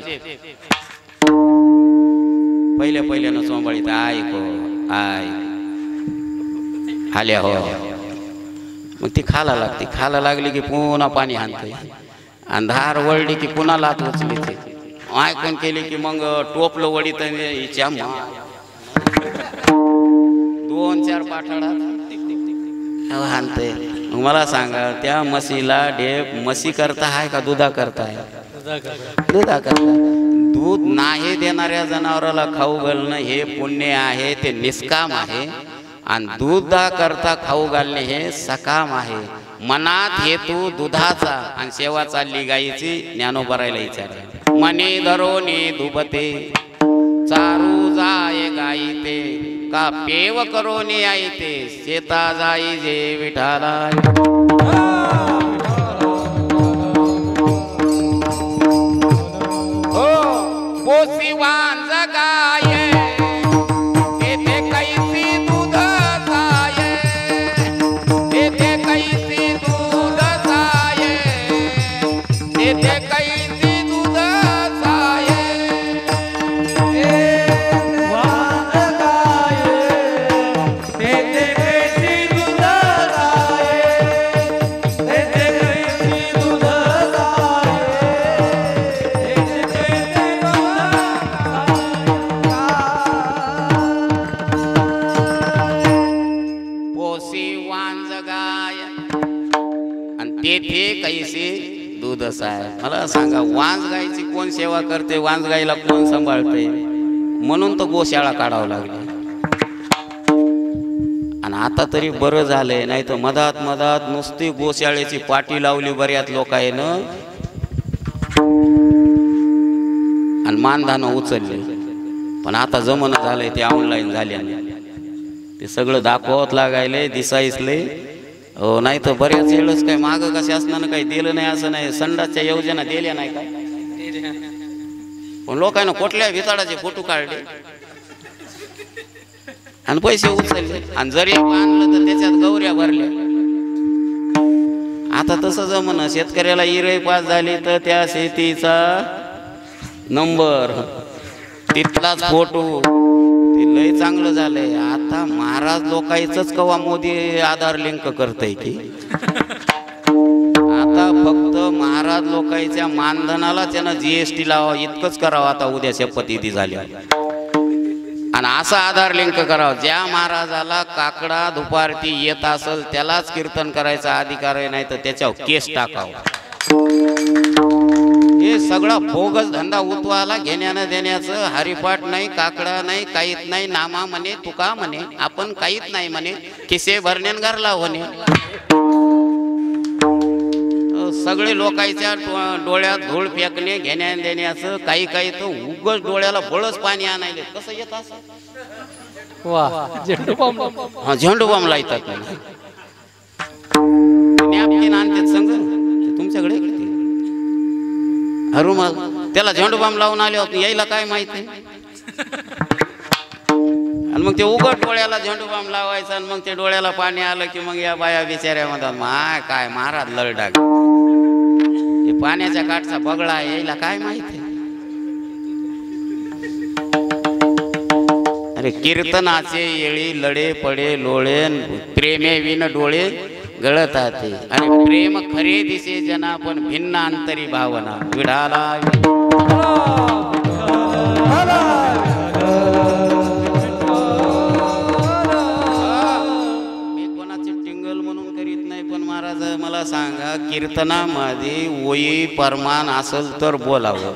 पहिल्या पहिल्यानं सोंबाळीत ऐक हो ऐक आल्या हो. मग ती खाला लागते, खाला लागली की पुन्हा पाणी हाणते आणि धार वळली की पुन्हा लात उचली. ऐकून केली की मग टोपलं वडीत हिच्या 2-4 पाठाडा हाणते. मग मला सांगा त्या म्हशीला ढेप म्हशी करता आहे का दुधा करताय? दुधा करता. दूध नाही देणाऱ्या जनावराला खाऊ घालणं हे पुण्य आहे, ते निष्काम आहे. आणि दुधा करता खाऊ घालणे हे सकाम आहे. मनात हेतू दुधाचा आणि सेवा चालली गायीची. ज्ञानोबरायला विचार मने धरोनी दुबते चारू जाय गायीते का पेव करोनी आईते शेता जाई जे विठाला. बोसी वांज गाय तेथे कैसी दूध जाय, तेथे कैसी दूध जाय, तेथे कैसी दूध जाय. वांग गाय तेथे कैसी दूध जाय, तेथे कैसी दूध जाय, तेथे कैसी दूध पोसी वांज गाय आणि तेथे कैसे दूध असाय. मला सांगा वांज गायची कोण सेवा करते, वांज गायला कोण सांभाळते? म्हणून तर गोशाळा काढावं लागली. आणि आता तरी बरं झालंय, नाही तर मधात मधात नुसती गोशाळेची पाटी लावली बऱ्याच लोकांना आणि मानधानं उचलले. पण आता जमाना झालंय ते ऑनलाईन झाल्याने ते सगळं दाखवत लागायले दिसायसले. हो नाही तर बऱ्याच वेळच काय माग का शासनानं काही दिलं नाही असं नाही. संडासच्या योजना दिल्या नाही का, पण लोकांना कुठल्या भिताडाचे फोटो काढले आणि पैसे उचलले. आणि जरी आणलं तर त्याच्यात गौऱ्या भरल्या. आता तसं जमन शेतकऱ्याला इरई पास झाली तर त्या शेतीचा नंबर तिथलाच फोटो ते लय चांगलं झालंय. आता महाराज लोकांचंच कवा मोदी आधार लिंक करतय की आता फक्त महाराज लोकांच्या मानधनाला त्यानं जीएसटी लावा इतकंच करावं. आता उद्या शपथविधी झाली आणि असा आधार लिंक करावा. ज्या महाराजाला काकडा दुपारती येत असेल त्यालाच कीर्तन करायचा अधिकार आहे, नाही तर त्याच्यावर केस टाकावा. हे सगळा बोगस धंदा उतवाला घेण्यानं देण्याचं. हरिपाठ नाही, काकडा नाही, काहीच नाही. नामा म्हणे तुका म्हणे आपण काहीच नाही म्हणे, किसे भरणे घरला होणे. सगळे लोकांच्या डोळ्यात धूळ फेकणे घेण्या देण्याचं. काही काही तर उगच डोळ्याला बळच पाणी आणायले. कसं येत असं झेंडू बॉम्ब लायतात नॅपकिन आणतात संग तुमच्याकडे रुमाल. त्याला झेंडू बॉम्ब लावून आले होते यायला काय माहिती. आणि मग ते उघड डोळ्याला झेंडू बॉम्ब लावायचा आणि मग ते डोळ्याला पाणी आलं की मग या बाया बिचाऱ्यामध्ये माय काय महाराज लढाग पाण्याच्या काठचा बगळा यायला काय माहिती. अरे कीर्तनाचे येळी लढे पडे लोळे प्रेमे विन डोळे गळतात. आणि प्रेम खरे दिसे जना पण भिन्न अंतरी भावना. विढाला मला सांगा कीर्तनामध्ये वयी परमान असेल तर बोलावं.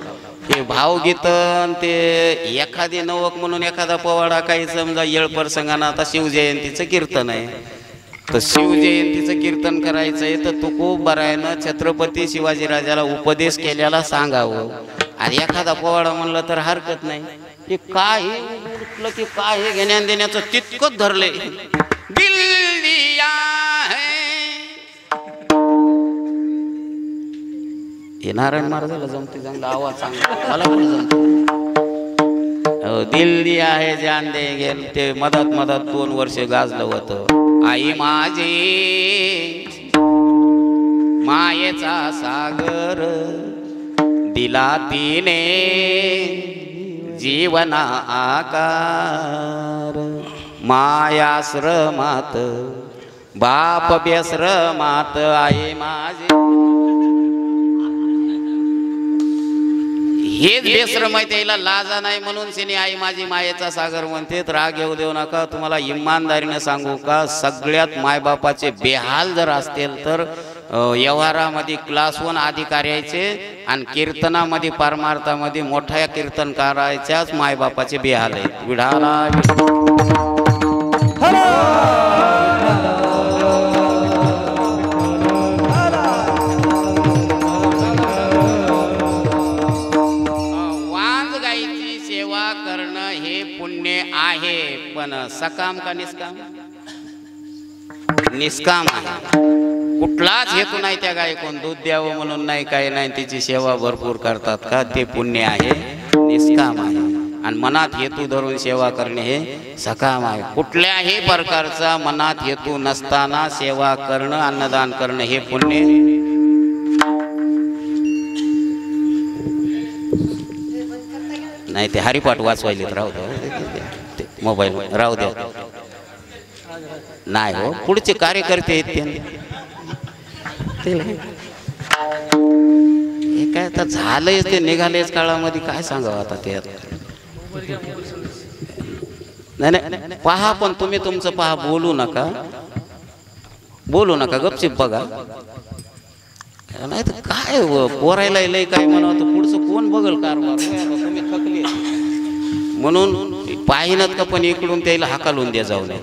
हे भावगीतन ते एखादी नवक म्हणून एखादा पवाडा काही समजा येळ प्रसंगानं आता शिवजयंतीचं कीर्तन आहे तर शिवजयंतीचं कीर्तन करायचं आहे तर तुकोबारायनं छत्रपती शिवाजीराजाला उपदेश केल्याला सांगावं. आणि एखादा पवाडा म्हणलं तर हरकत नाही. हे काय उठलं की काय हे घेण्या देण्याचं तितकंच धरले. दिल दिया है हे नारायण महाराजाला जमते चांगला आवाज चांगला मला पण जमतो. दिल दिया है जान दे गेल ते मदत 2 वर्ष गाजलं होतं. आई माझी मायेचा सागर दिला तिने जीवना आकार. मायाश्रमात बाप बेश्रमात आई माझी. हेच बेश्रम आहे त्याला लाजा नाही म्हणून सिने आई माझी मायेचा सागर म्हणते. राग येऊ देऊ नका. तुम्हाला इमानदारीने सांगू का सगळ्यात मायबापाचे बेहाल जर असतील तर व्यवहारामध्ये क्लास 1 अधिकाऱ्याचे आणि कीर्तनामध्ये पारमार्थामध्ये मोठ्या कीर्तनकाराच्याच मायबापाचे बेहाल आहेत. विढाला आहे पण सकाम का निष्काम. निष्काम आहे. कुठलाच हेतू नाही त्या गाई कोण दूध द्यावं म्हणून नाही काही नाही. तिची सेवा भरपूर करतात का ते पुण्य आहे निष्काम आहे. आणि मनात हेतू धरून सेवा करणे हे सकाम आहे. कुठल्याही प्रकारचा मनात हेतू नसताना सेवा करणं अन्नदान करणं हे पुण्य. नाही ते हरिपाठ वाचवायलेत राहू द्या मोबाईल राहू द्या. नाही हो पुढचे कार्यकर्ते आहेत ते काय आता झालंय ते निघालेच काळामध्ये काय सांगावं आता ते. नाही पहा पण तुम्ही तुमचं पहा. बोलू नका गपचिप बघा. नाही तर काय पोरायला लय काय म्हणावं पुढचं कोण बघल कारभार. तुम्ही थकले म्हणून पाहिनत का पण इकडून त्याला हाकालून द्या जाऊ नये.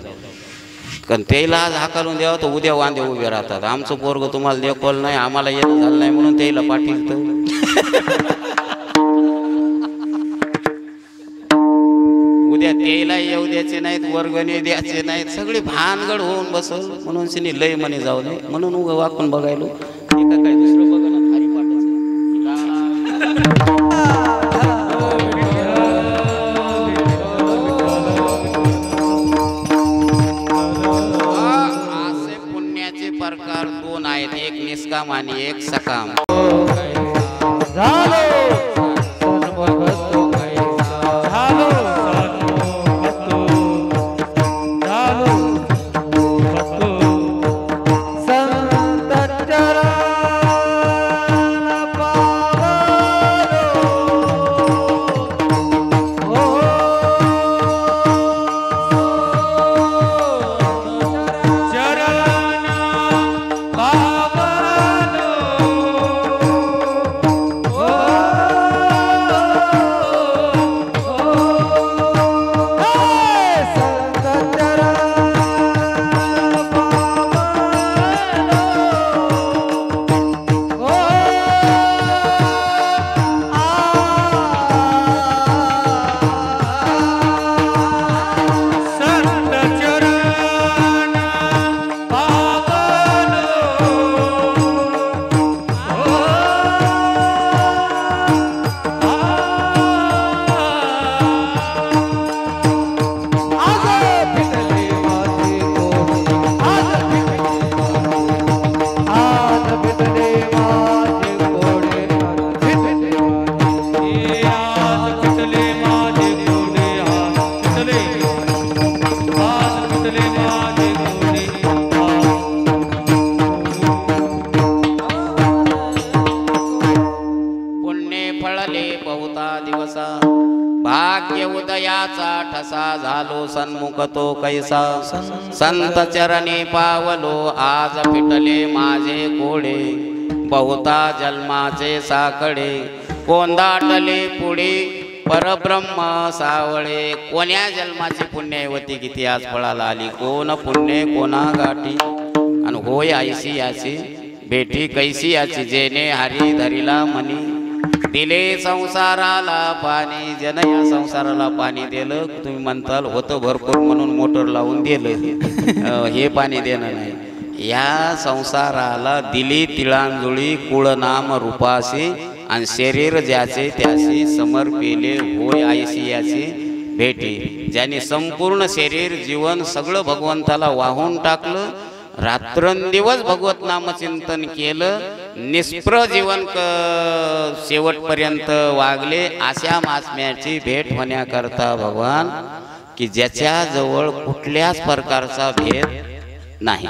कारण त्याला आज हाकालून द्यावं तर उद्या वांदे उभे राहतात. आमचं पोरग तुम्हाला देखोल नाही आम्हाला येणं झालं नाही म्हणून त्याला पाठील तर उद्या त्याला येऊ द्यायचे नाहीत वर्गणी द्यायचे नाहीत. सगळी भानगड होऊन बसल म्हणून सिनी लय म्हणे जाऊ नये म्हणून उगं वाकून बघायलो. एका काय दुसरं बघ ना हरिपाठाचं. असे पुण्याचे प्रकार 2 आहेत. आहेत एक निष्काम आणि एक सकाम. झालो सन्मुख तो कैसा झालो सन्मुख तो झालो संत चरण पावलो ओ चरण पावलो भाग्य उदयाचा ठसा झालो सन्मुख तो कैसा. संत चरणी पावलो आज फिटले माझे कोडे. बहुता जन्माचे साकडे कोंदाटले पुढे परब्रह्म सावळे. कोण्या जन्माची पुण्यवती किती आज फळाला आली. कोण पुण्य कोणा गाठी आणि होय आयसी याची भेटी कैसी याची. जेने हरी धरिला मनी दिले संसाराला पाणी. जन या संसाराला पाणी दिलं. तुम्ही म्हणताल होतं भरपूर म्हणून मोटर लावून दिलं. हे पाणी देणं नाही. या संसाराला दिली तिळांजुळी कुळ नाम रूपाशी आणि शरीर ज्याचे त्याशी समर्पिले होय आयसी याची भेटी. ज्याने संपूर्ण शरीर जीवन सगळं भगवंताला वाहून टाकलं. रात्रंदिवस भगवत नामचिंतन केलं. निष्प्र जीवन शेवटपर्यंत वागले. अशा महात्म्याची भेट होण्याकरता भगवान की ज्याच्याजवळ कुठल्याच प्रकारचा भेद नाही.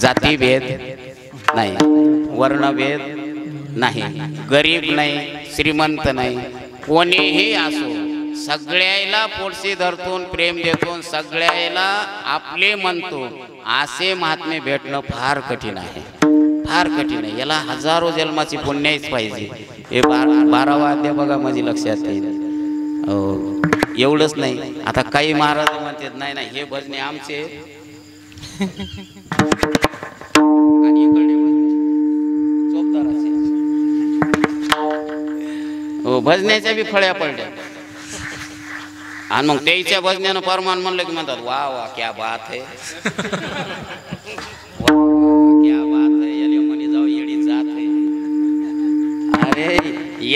जातीभेद नाही, वर्णभेद नाही, गरीब नाही, श्रीमंत नाही, कोणीही असो सगळ्याला पोटशी धरतून प्रेम देतून सगळ्याला आपले म्हणतो. असे महात्मे भेटणं फार कठीण आहे, फार कठीण आहे. याला हजारो जन्माची पुण्याच पाहिजे. हे 12वा अध्याय बघा माझी लक्षात येईल. एवढंच नाही, आता काही महाराज म्हणतात नाही नाही हे भजने आमचे आणि चोपदाराचे. हो भजण्याच्या बी फळ्या पडल्या. आणि मग त्याच्या भजण्यानं परमान म्हणलं की म्हणतात वा वा क्या बात है, क्या बात है. याले म्हणे जाऊ येडी जात है. अरे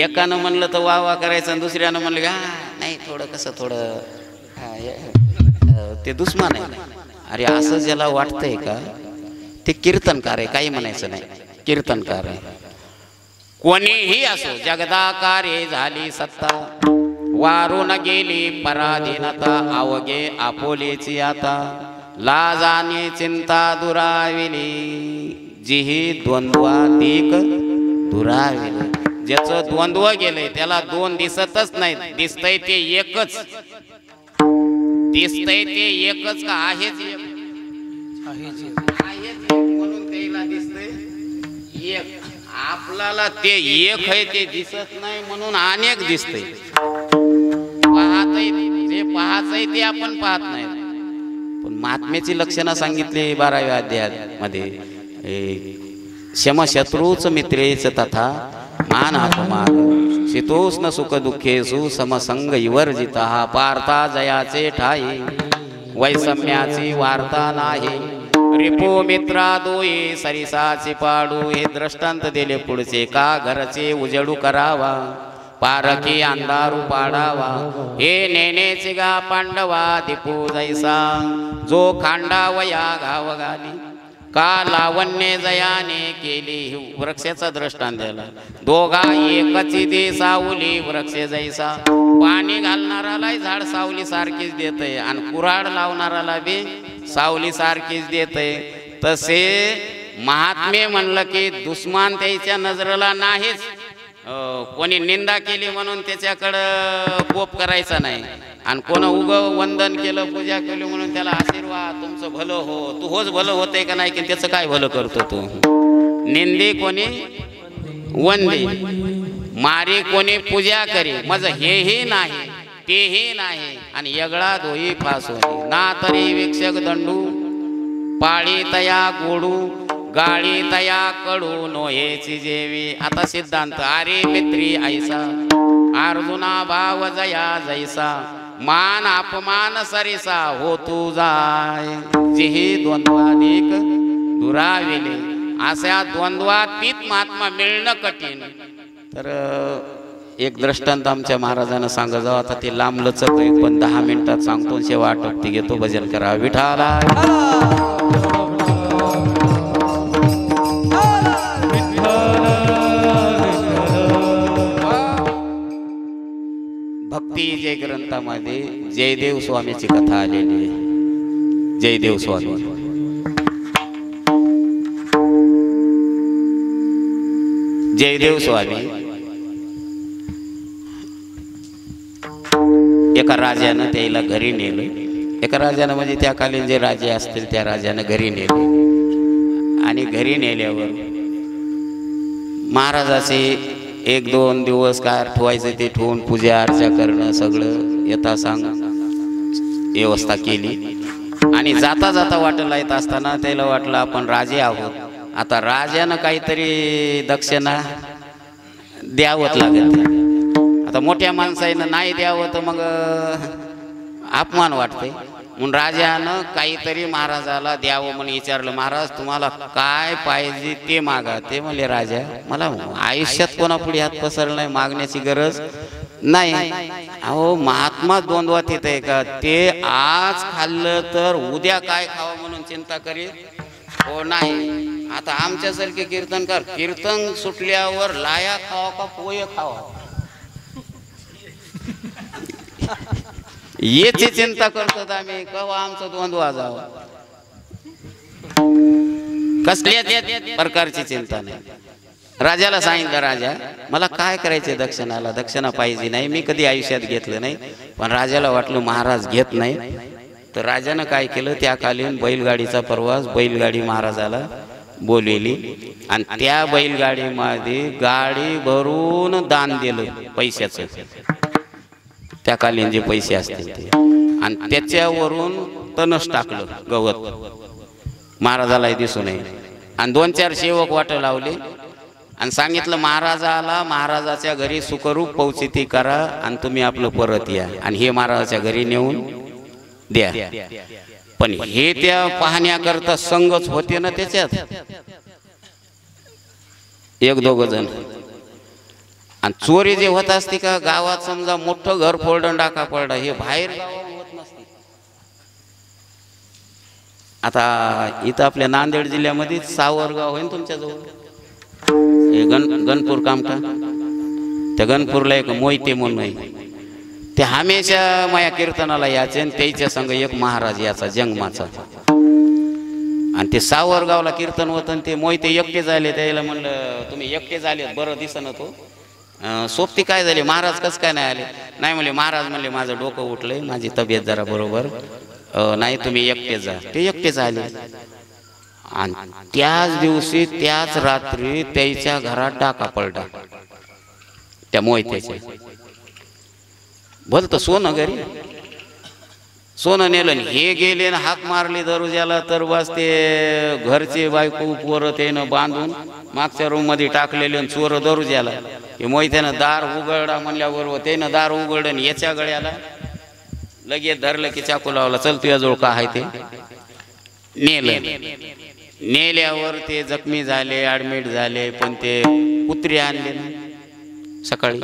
एकानं म्हणलं तर वा वा करायचं आणि दुसऱ्यानं म्हणलं का नाही थोडं कसं थोडं ते दुश्मन आहे. अरे असं ज्याला वाटतंय का ते कीर्तनकार आहे. काही म्हणायचं नाही, कीर्तनकार आहे. कोणीही असो जगदाकारे झाली सत्ता. वारून गेली पराधीनता अवघे आपोलेची आता. लाजाने चिंता दुराविली जिही द्वंद्वातीक दुराविली. ज्याचं द्वंद्व गेलंय त्याला दोन दिसतच नाही. दिसतंय ते एकच, दिसतंय ते एकच का आहेच एक, म्हणून त्याला दिसतंय एक. आपल्याला ते एक आहे ते दिसत नाही म्हणून अनेक दिसतंय. पाहतय जे पाहायचंय ते आपण पाहत नाही. पण महात्म्याची लक्षणं सांगितली 12व्या अध्यायामध्ये. शमशत्रूच मित्रेच तथा मान अपमान शीतोष्ण सुख दुःखेसु समसंग विवर्जिता. पार्था जयाचे ठाई वैषम्याची वार्ता नाही. रिपो मित्रा दोये सरिसाची पाडू. हे दृष्टांत दिले पुढचे का घरचे उजडू करावा पारकी अंधारू पाडावा. हे नेनेचे गा पांडवा दीपू जैसा जो खांडावया घाव घाली. का लावण्य जयाने केली वृक्षाचा दृष्टांत दिला दोघा एकची दे सावली वृक्ष जैसा पाणी घालणाराला झाड सावली सारखीच देतय आणि कुऱ्हाड लावणाराला बी सावली सारखीच देतय तसे महात्मे म्हणलं की दुश्मन त्याच्या नजरेला नाहीच कोणी निंदा केली म्हणून त्याच्याकडं कोप करायचा नाही आणि कोण उग वंदन केलं पूजा केली म्हणून त्याला आशीर्वाद तुमचं भलं हो तू होच भलं होतंय का नाही की त्याचं काय भलं करतो तू निंदी कोणी वंदे मारी कोणी पूजा करी मज हेही नाही तेही नाही आणि यगळा दोही फासोनी ना तरी वीक्षक दंडू पाळी तया गोडू गाळी तया कडू नोहेची जेवी आता सिद्धांत आरे मित्री ऐसा अर्जुना भाव जया जैसा मान अपमान सरिसा हो तू जाय जेही द्वंद्वाधिक दुराविले अशा द्वंद्वातीत महात्मा मिळणं कठीण तर एक दृष्टांत आमच्या महाराजांना सांगा जाऊ आता ते लांबलंच पण 10 मिनिटात सांगतो शेवा आटोपती घेतो भजन करा विठाला भक्ती जय ग्रंथामध्ये जयदेव स्वामीची कथा आलेली आहे जयदेव स्वामी जयदेव स्वामी एका राजानं त्याला घरी नेलं एका राजानं म्हणजे त्या कालीन जे राजे असतील त्या राजानं घरी नेले आणि घरी नेल्यावर महाराजाचे 1-2 दिवस काय ठेवायचं ते ठेवून पूजा अर्चा करणं सगळं यथा सांग व्यवस्था केली आणि जाता जाता वाटेला येत असताना त्याला वाटलं आपण राजे आहोत आता राजानं काहीतरी दक्षिणा द्यावंच लागेल आता मोठ्या माणसानं नाही द्यावं तर मग अपमान वाटते म्हणून राजानं काहीतरी महाराजाला द्यावं म्हणून विचारलं महाराज तुम्हाला काय पाहिजे ते मागा ते म्हणले राजा मला आयुष्यात कोणापुढे हात पसरला नाही मागण्याची गरज नाही अहो महात्मा द्वंद्वात येत आहे का ते आज खाल्लं तर उद्या काय खावं म्हणून चिंता करीत हो नाही आता आमच्यासारखे कीर्तनकार कीर्तन सुटल्यावर लाया खावा का पोहे खावा याची चिंता करतात आम्ही केव्हा आमचा द्वंद्व जावा कसल्या प्रकारची चिंता नाही राजाला सांगितलं राजा मला काय करायचे दक्षिणाला दक्षिणा पाहिजे नाही मी कधी आयुष्यात घेतलं नाही पण राजाला वाटलं महाराज घेत नाही तर राजानं काय केलं त्या कालीन बैलगाडीचा प्रवास बैलगाडी महाराजाला बोलवली आणि त्या बैलगाडीमध्ये गाडी भरून दान दिलं पैशाचं त्या कालीन जे पैसे असतील ते आणि त्याच्यावरून तणस टाकलं गवत महाराजाला दिसू नये आणि 2-4 सेवक वाट लावले आणि सांगितलं महाराजाला महाराजाच्या घरी सुखरूप पौचिती करा आणि तुम्ही आपलं परत या आणि हे महाराजाच्या घरी नेऊन द्या पण हे त्या पाहण्याकरता संघच होते ना त्याच्यात 1-2 जण आणि चोरी जे होत असते का गावात समजा मोठं घर फोडून टाका पडलं हे बाहेर होत नसते आता इथं आपल्या नांदेड जिल्ह्यामध्ये सावरगाव होईल तुमच्याजवळ हे गणपूर कामठा त्या गणपूरला एक मोहिते म्हणून आहे ते हमेशा माया कीर्तनाला यायचे आणि त्याच्या संग एक महाराज याचा जंगमाचा आणि ते सावरगावला कीर्तन होतं आणि ते मोहिते एकटे झाले त्याला म्हणलं तुम्ही एकटे झाले बरं दिसत तो सोबती काय झाली महाराज कसं काय नाही आले नाही म्हणले महाराज म्हणले माझं डोकं उठलंय माझी तब्येत जरा बरोबर नाही तुम्ही एकटे जा ते एकटेच आले आणि त्याच दिवशी त्याच रात्री त्याच्या घरात डाका पडला त्या मोहित्याच्या भलत सोनं घरी सोनं नेलं हे गेले ना हाक मारली दरुजाला तर बस ते घरचे बायको पोरं त्यानं बांधून मागच्या रूम मध्ये टाकलेले आणि चोर दरुजाला हे मोहित्यानं दार उघडा म्हणल्याबरोबर त्यानं दार उघडलं आणि याच्या गळ्याला लगेच धरलं की चाकू लावला चल तुझ्याजवळ का आहे ते नेल्यावर ते जखमी झाले ऍडमिट झाले पण ते कुत्री आणले ना सकाळी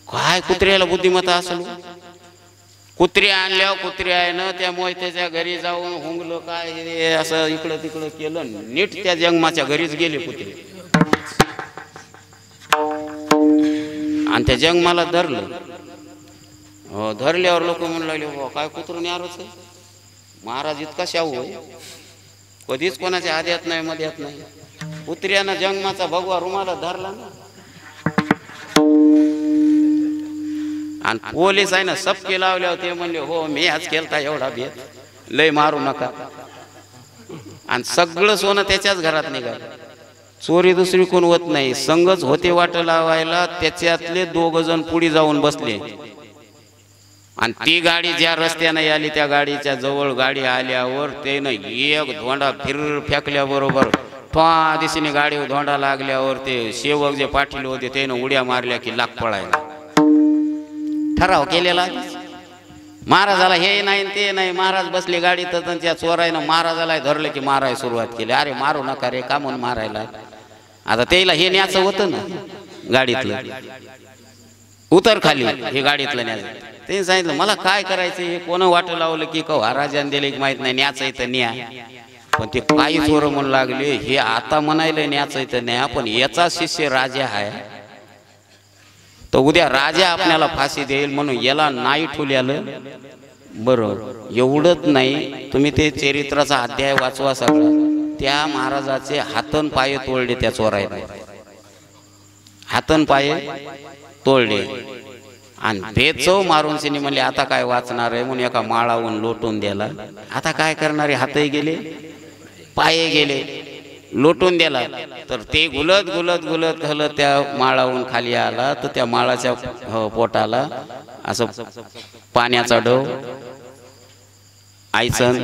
काय कुत्र्याला बुद्धिमत्ता असेल कुत्री आणल्यावर कुत्री आहे ना त्या मोहित्याच्या घरी जाऊन हुंगलं काय हे असं इकडं तिकडं केलं, नीट त्या जंगमाच्या घरीच गेले कुत्रे आणि त्या जंगमाला धरलं. धरल्यावर लोक म्हणू लागले बाबा काय कुत्र न्यारच आहे, महाराज इतका शाहू आहे, कधीच कोणाच्या आद्यात नाही मध्यात नाही. कुत्र्यानं जंगमाचा भगवा रुमाला धरला ना, आणि पोलीस आहे ना सबके लावल्यावर ते म्हणले हो मी आज केलता एवढा भेद, लय मारू नका. आणि सगळं सोनं त्याच्याच घरात निघालं, चोरी दुसरी कोण होत नाही. संगच होते वाट लावायला, त्याच्यातले 2 जण पुढे जाऊन बसले आणि ती गाडी ज्या रस्त्याने आली त्या गाडीच्या जवळ गाडी आल्यावर त्यानं एक धोंडा फिर फेकल्याबरोबर ठा दिशेने गाडी धोंडा लागल्यावर ते सेवक जे पाटील होते त्यानं उड्या मारल्या की लाग पळायला. ठराव केलेला महाराजाला हे नाही ते नाही. महाराज बसले गाडीत, त्या चोरायनं महाराजाला धरलं की मारायला सुरुवात केली. अरे मारू नका रे, का म्हणून मारायला. आता त्याला हे न्यायचं होतं ना गाडीतलं, उतर खाली हे गाडीतलं न्यायचं. ते सांगितलं मला काय करायचं, हे कोण वाट लावलं की कवा राजाने दिले की माहित नाही, न्यायचं तर न्या. पण ते काही चोर म्हणू लागले हे आता म्हणायला न्यायचं तर न्या, पण याचा शिष्य राजा आहे तर उद्या राजा आपल्याला फाशी देईल म्हणून याला नाही ठेवल्यालं बरं. एवढंच नाही, तुम्ही ते चरित्राचा अध्याय वाचवा सगळं. त्या महाराजाचे हातन पाय तोडले, त्या चोरायला हातन पाय तोडले आणि बेचव मारून सिने म्हणले आता काय वाचणार आहे म्हणून एका माळावून लोटून द्याला. आता काय करणारे, हातही गेले पाये गेले, लोटून द्याला. तर ते गुलत गुलत गुलत घालत त्या माळावून खाली आला तर त्या माळाच्या पोटाला असं पाण्याचा डव आयसन,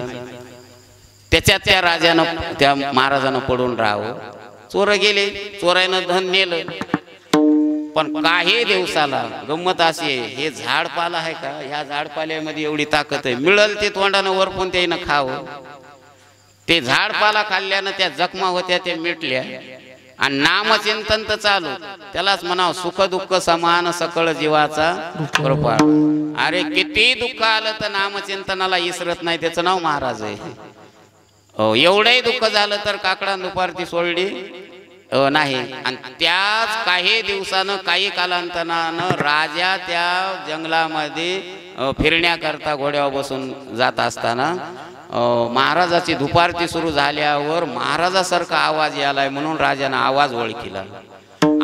त्याच्यात त्या राजानं त्या महाराजानं पडून राहावं. चोर गेले, चोरानं धन नेलं. पण काही दिवसाला गंमत अशी आहे, हे झाडपाला आहे का, ह्या झाडपाल्यामध्ये एवढी ताकद आहे, मिळल ते तोंडानं वरपून त्यानं खावं. ते झाडपाला खाल्ल्यानं त्या जखमा होत्या ते मिटल्या आणि नामचिंतन तर चालू. त्यालाच म्हणावं सुख दुःख समान सकळ जीवाचा कृपा. अरे किती दुःख आलं तर नामचिंतनाला इसरत नाही, त्याचं नाव महाराज आहे. एवढंही दुःख झालं तर काकडा दुपारती सोडली नाही. आणि त्याच काही दिवसानं काही कालांतरानं राजा त्या जंगलामध्ये फिरण्याकरता घोड्यावर बसून जात असताना महाराजाची दुपारती सुरू झाल्यावर महाराजासारखा आवाज यालाय म्हणून राजानं आवाज ओळखीला.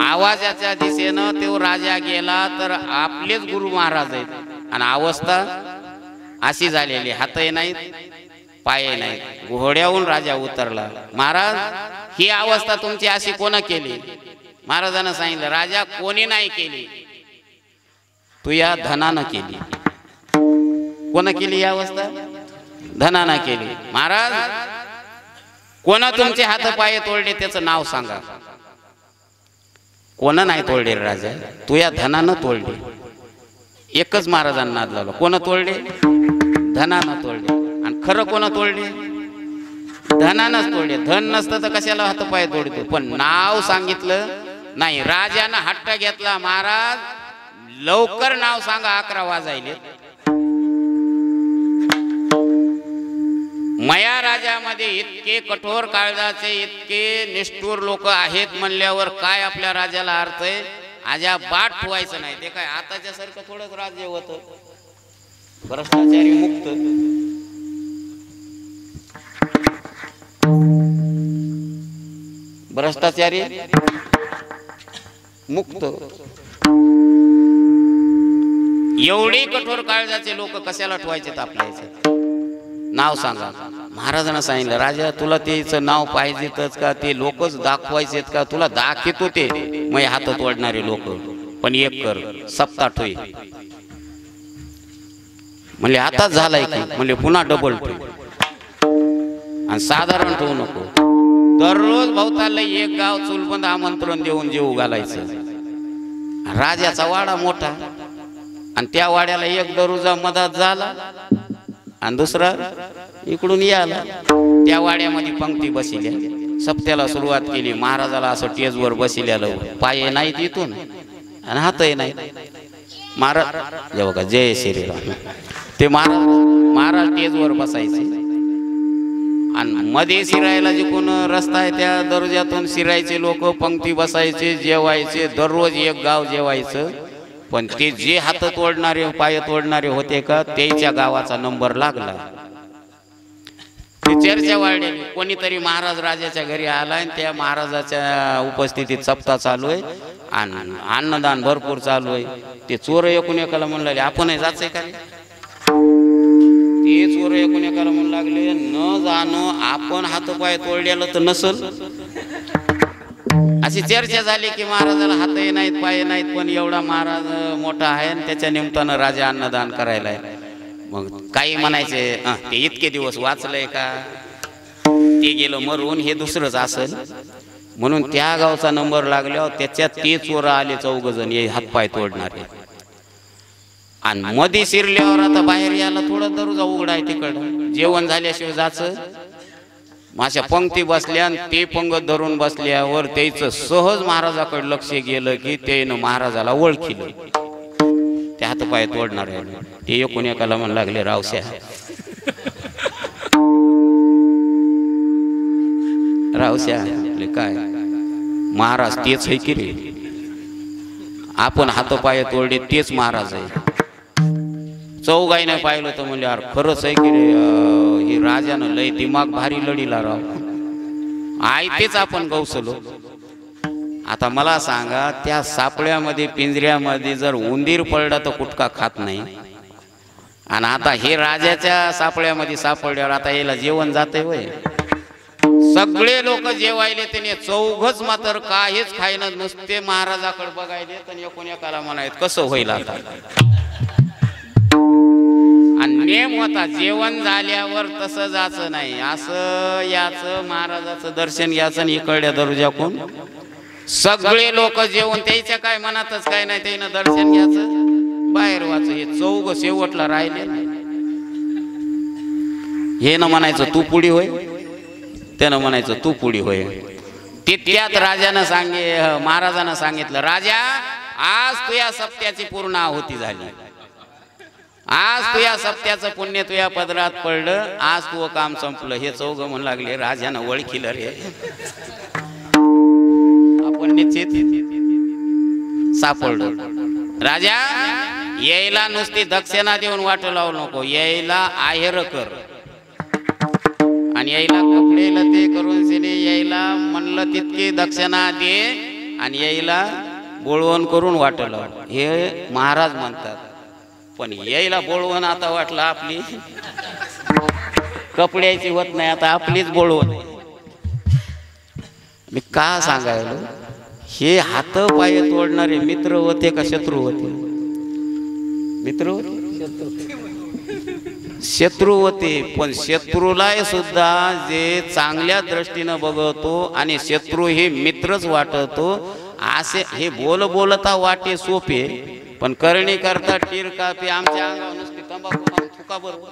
आवाजाच्या दिशेनं तो राजा गेला तर आपलेच गुरु महाराज आहेत आणि अवस्था अशी झालेली, हातही नाहीत पाय नाही. घोड्याहून राजा उतरला. महाराज ही अवस्था तुमची अशी कोण केली. महाराजांना सांगितलं राजा कोणी नाही केली, तू या धनानं केली. कोण केली ही अवस्था, धनानं केली. महाराज कोण तुमचे हात पाय तोडले त्याचं नाव सांगा. कोण नाही तोडले राजा, तू या धनानं तोडले. एकच महाराजांना नाद लावला, कोण तोडले, धनानं तोडले. आणि खरं कोण तोडले, धनानंच तोडले. धन नसतं तर कशाला हात पाय तोडतो, पण नाव सांगितलं नाही. राजानं हट्ट घेतला, महाराज लवकर नाव सांगा, 11 वाजायले. मया राजामध्ये इतके कठोर काळजाचे इतके निष्ठुर लोक आहेत म्हणल्यावर काय आपल्या राजाला अर्थ आहे. अजाबात ठेवायचं नाही. ते काय आताच्या सारखं थोडंच राज्य होतं, भ्रष्टाचारी मुक्त. भ्रष्टाचारी मुक्त. एवढे कठोर काळजाचे लोक कशाला ठेवायचे आपल्या याच्यात. नाव सांगा. महाराजांना सांगितलं राजा तुला तेच नाव पाहिजेतच का, ते लोकच दाखवायचेत का, तुला दाखवतो ते मग हात तोडणारे लोक. पण एक कर, सप्ताह ठेव. म्हणले आताच झालाय की, म्हणले पुन्हा डबल ठेव आणि साधारण ठेवू नको. दररोज भवताला एक गाव चुलबंद आमंत्रण देऊन जेवू घालायचं. राजाचा वाडा मोठा आणि त्या वाड्याला एक दरुजा मधात झाला आणि दुसरा इकडून याला. त्या वाड्यामध्ये पंक्ती बसिल्या. सप्त्याला सुरुवात केली. महाराजाला असं टेजवर बसिल्यालं, पाय नाहीत इथून आणि हातही नाही. महाराज जेव्हा का जय श्रीराम. ते महाराज टेजवर बसायचे आणि मध्ये शिरायला जिकून रस्ता आहे त्या दर्जातून शिरायचे लोक पंक्ती बसायचे, जेवायचे. दररोज एक गाव जेवायचं. पण ते जे हात तोडणारे पाय तोडणारे होते का त्याच्या गावाचा नंबर लागला. ते चर्चा वाढली. कोणीतरी महाराज राजाच्या घरी आला आणि त्या महाराजाच्या उपस्थितीत सप्ताह चालू आहे आणि अन्नदान भरपूर चालू आहे. ते चोर एकूण एकाला म्हणू लागले आपणही जायचंय का. ते चोर एकूण एकाला म्हणू लागले न जाणं आपण हातपाय तोडलेलं तर नसल. अशी चर्चा झाली की महाराजाला हातही नाहीत पाय नाहीत पण एवढा महाराज मोठा आहे आणि त्याच्या निमित्तानं राजा अन्नदान करायला आहे. मग काही म्हणायचे ते इतके दिवस वाचलंय का, ते गेलं मरून, हे दुसरंच असेल. म्हणून त्या गावचा नंबर लागल्यावर त्याच्यात ते चोर आले 14 जण हे हातपाय तोडणारे. आणि मध्ये शिरल्यावर आता बाहेर यायला थोडं दरवाजा उघडा आहे तिकडं. जेवण झाल्याशिवाय जायचं. माझ्या पंक्ती बसल्या आणि ते पंगत धरून बसल्यावर त्याचं सहज महाराजाकडे लक्ष गेलं की त्यानं महाराजाला ओळखिलं. ते हातपाय तोडणार आहे. ते एकूण एकाला म्हणू लागले रावश्या रावश्या काय महाराज तेच आहे की रे. आपण हातपाय तोडले तेच महाराज आहे. चौघाईने पाहिलं तर म्हणजे यार खरंच आहे की रे, हे राजानं लय दिमाग भारी लढीला राव. आई तेच आपण गवसलो. आता मला सांगा त्या सापळ्यामध्ये पिंजऱ्यामध्ये जर उंदीर पडला तर कुटका खात नाही. आणि आता हे राजाच्या सापळ्यामध्ये सापडल्यावर आता याला जेवण जाते होय. सगळे लोक जेवायले त्याने चौघच मात्र काहीच खायनं नुसते महाराजाकडे बघायले. तर एकूण एकाला म्हणायत कसं होईल आता. आणि नेम होता जेवण झाल्यावर तसं जायचं नाही, असं याचं महाराजाचं दर्शन घ्यायचं आणि इकडल्या दर्जाकून सगळे लोक जेवण त्याच्या काय मनातच काय नाही त्यानं दर्शन घ्यायचं बाहेर व्हायचं. हे चौघ शेवटला राहिले. हे न म्हणायचं तू पुढी होय, त्यानं म्हणायचं तू पुढी होय. त्यात राजानं महाराजानं सांगितलं राजा आज तुझ्या सप्त्याची पूर्ण आहुती झाली. आज तुझ्या सप्त्याचं पुण्य तुझ्या पदरात पडलं. आज तू काम संपलं. हे चौघ म्हणू लागले राजानं ओळखीलं रे, आपण निश्चित सापडलो. राजा यायला नुसती दक्षिणा देऊन वाट लावू नको, यायला आहेर कर. आणि यायला कपडे लते करून सिने यायला म्हणलं तितकी दक्षिणा दे आणि यायला बोळवण करून वाट लाव. हे महाराज म्हणतात. पण यायला बोळवण आता वाटलं आपली कपड्याची होत नाही, आता आपलीच बोळवण. मी का सांगायलो, हे हात पाय तोडणारे मित्र होते का शत्रू होते. मित्र होते, शत्रू होते. पण शत्रूला सुद्धा जे चांगल्या दृष्टीनं बघतो आणि शत्रू हे मित्रच वाटतो. असे हे बोलता वाटे सोपे पण करणी करता टीर कापी. आमच्या अंगावर नुसती तंबाखू खाऊन थुका बरोबर.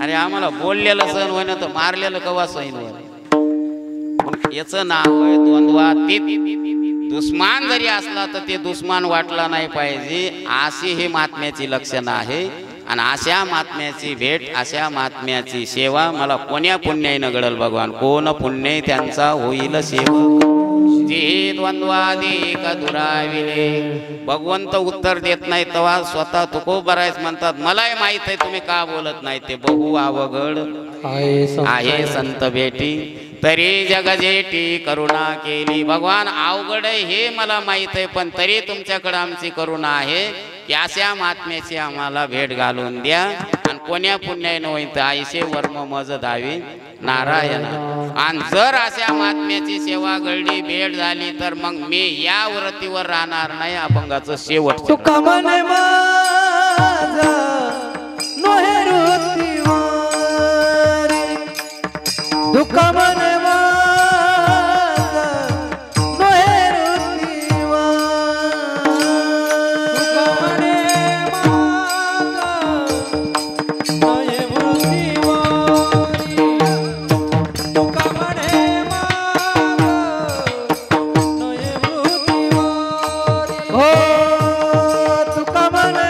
अरे आम्हाला बोललेलं सहन होईना तर मारलेलं कवा सहन होईल. याचं नाव आहे द्वंद्वातीत. दुश्मन जरी असला तर ते दुश्मन वाटला नाही पाहिजे. अशी हे महात्म्याची लक्षणं आहे. आणि अशा महात्म्याची भेट, अशा महात्म्याची सेवा मला कोण्या पुण्याईनं घडल भगवान. कोण पुण्य त्यांचा होईल सेवक. जे द्वंद्वाधिक दुराविले. भगवंत उत्तर देत नाही तेव्हा स्वतः तुकोबरायच म्हणतात मलाही माहित आहे तुम्ही का बोलत नाही. ते बहु अवघड आहे संत भेटी तरी जगजेटी करुणा केली. भगवान अवघड आहे हे मला माहित आहे पण तरी तुमच्याकडे आमची करुणा आहे की अशा महात्म्याची आम्हाला भेट घालून द्या. आणि कोण्या पुण्याईनं होईन तर आईशे वर्म मज दावी नारायण. आणि जर अशा महात्म्याची सेवा घडली भेट झाली तर मग मी या व्रतीवर राहणार नाही. अभंगाचं शेवट. तुका म्हणे माझा नोहेरुतीवारी. तुका म्हणे हो तुका म्हणे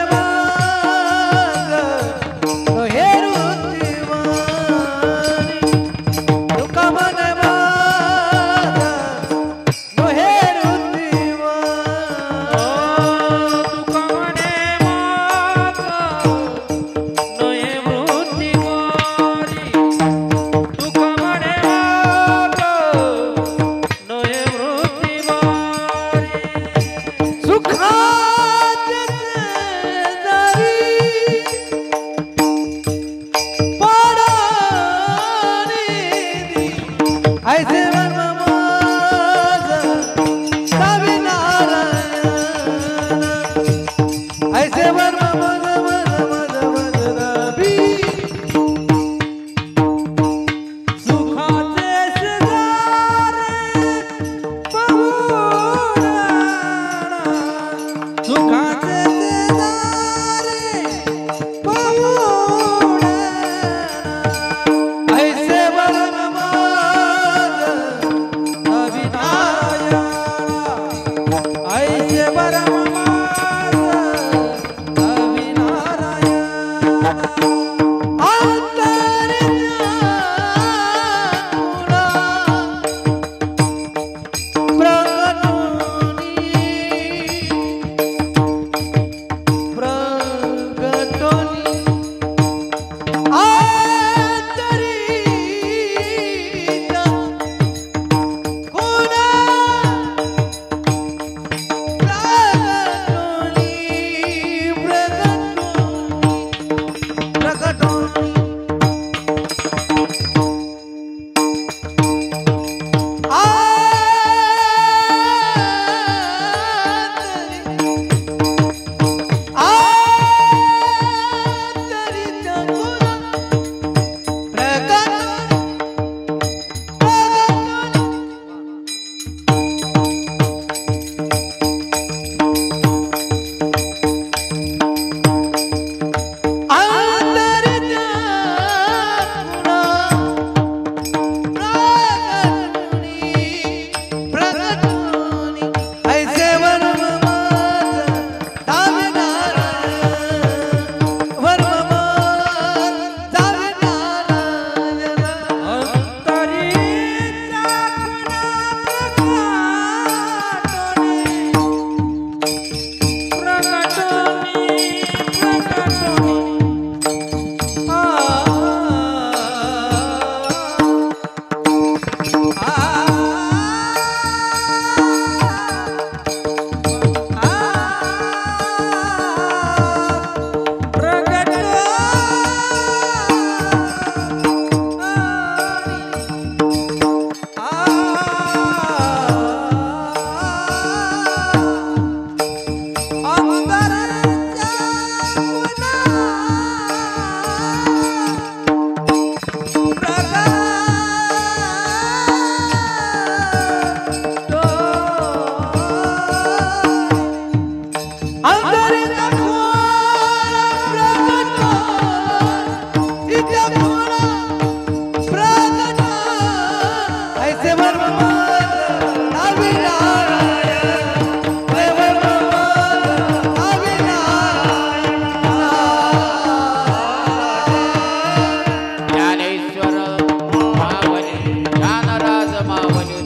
ज्ञानेश्वर मावली ज्ञानराज मावली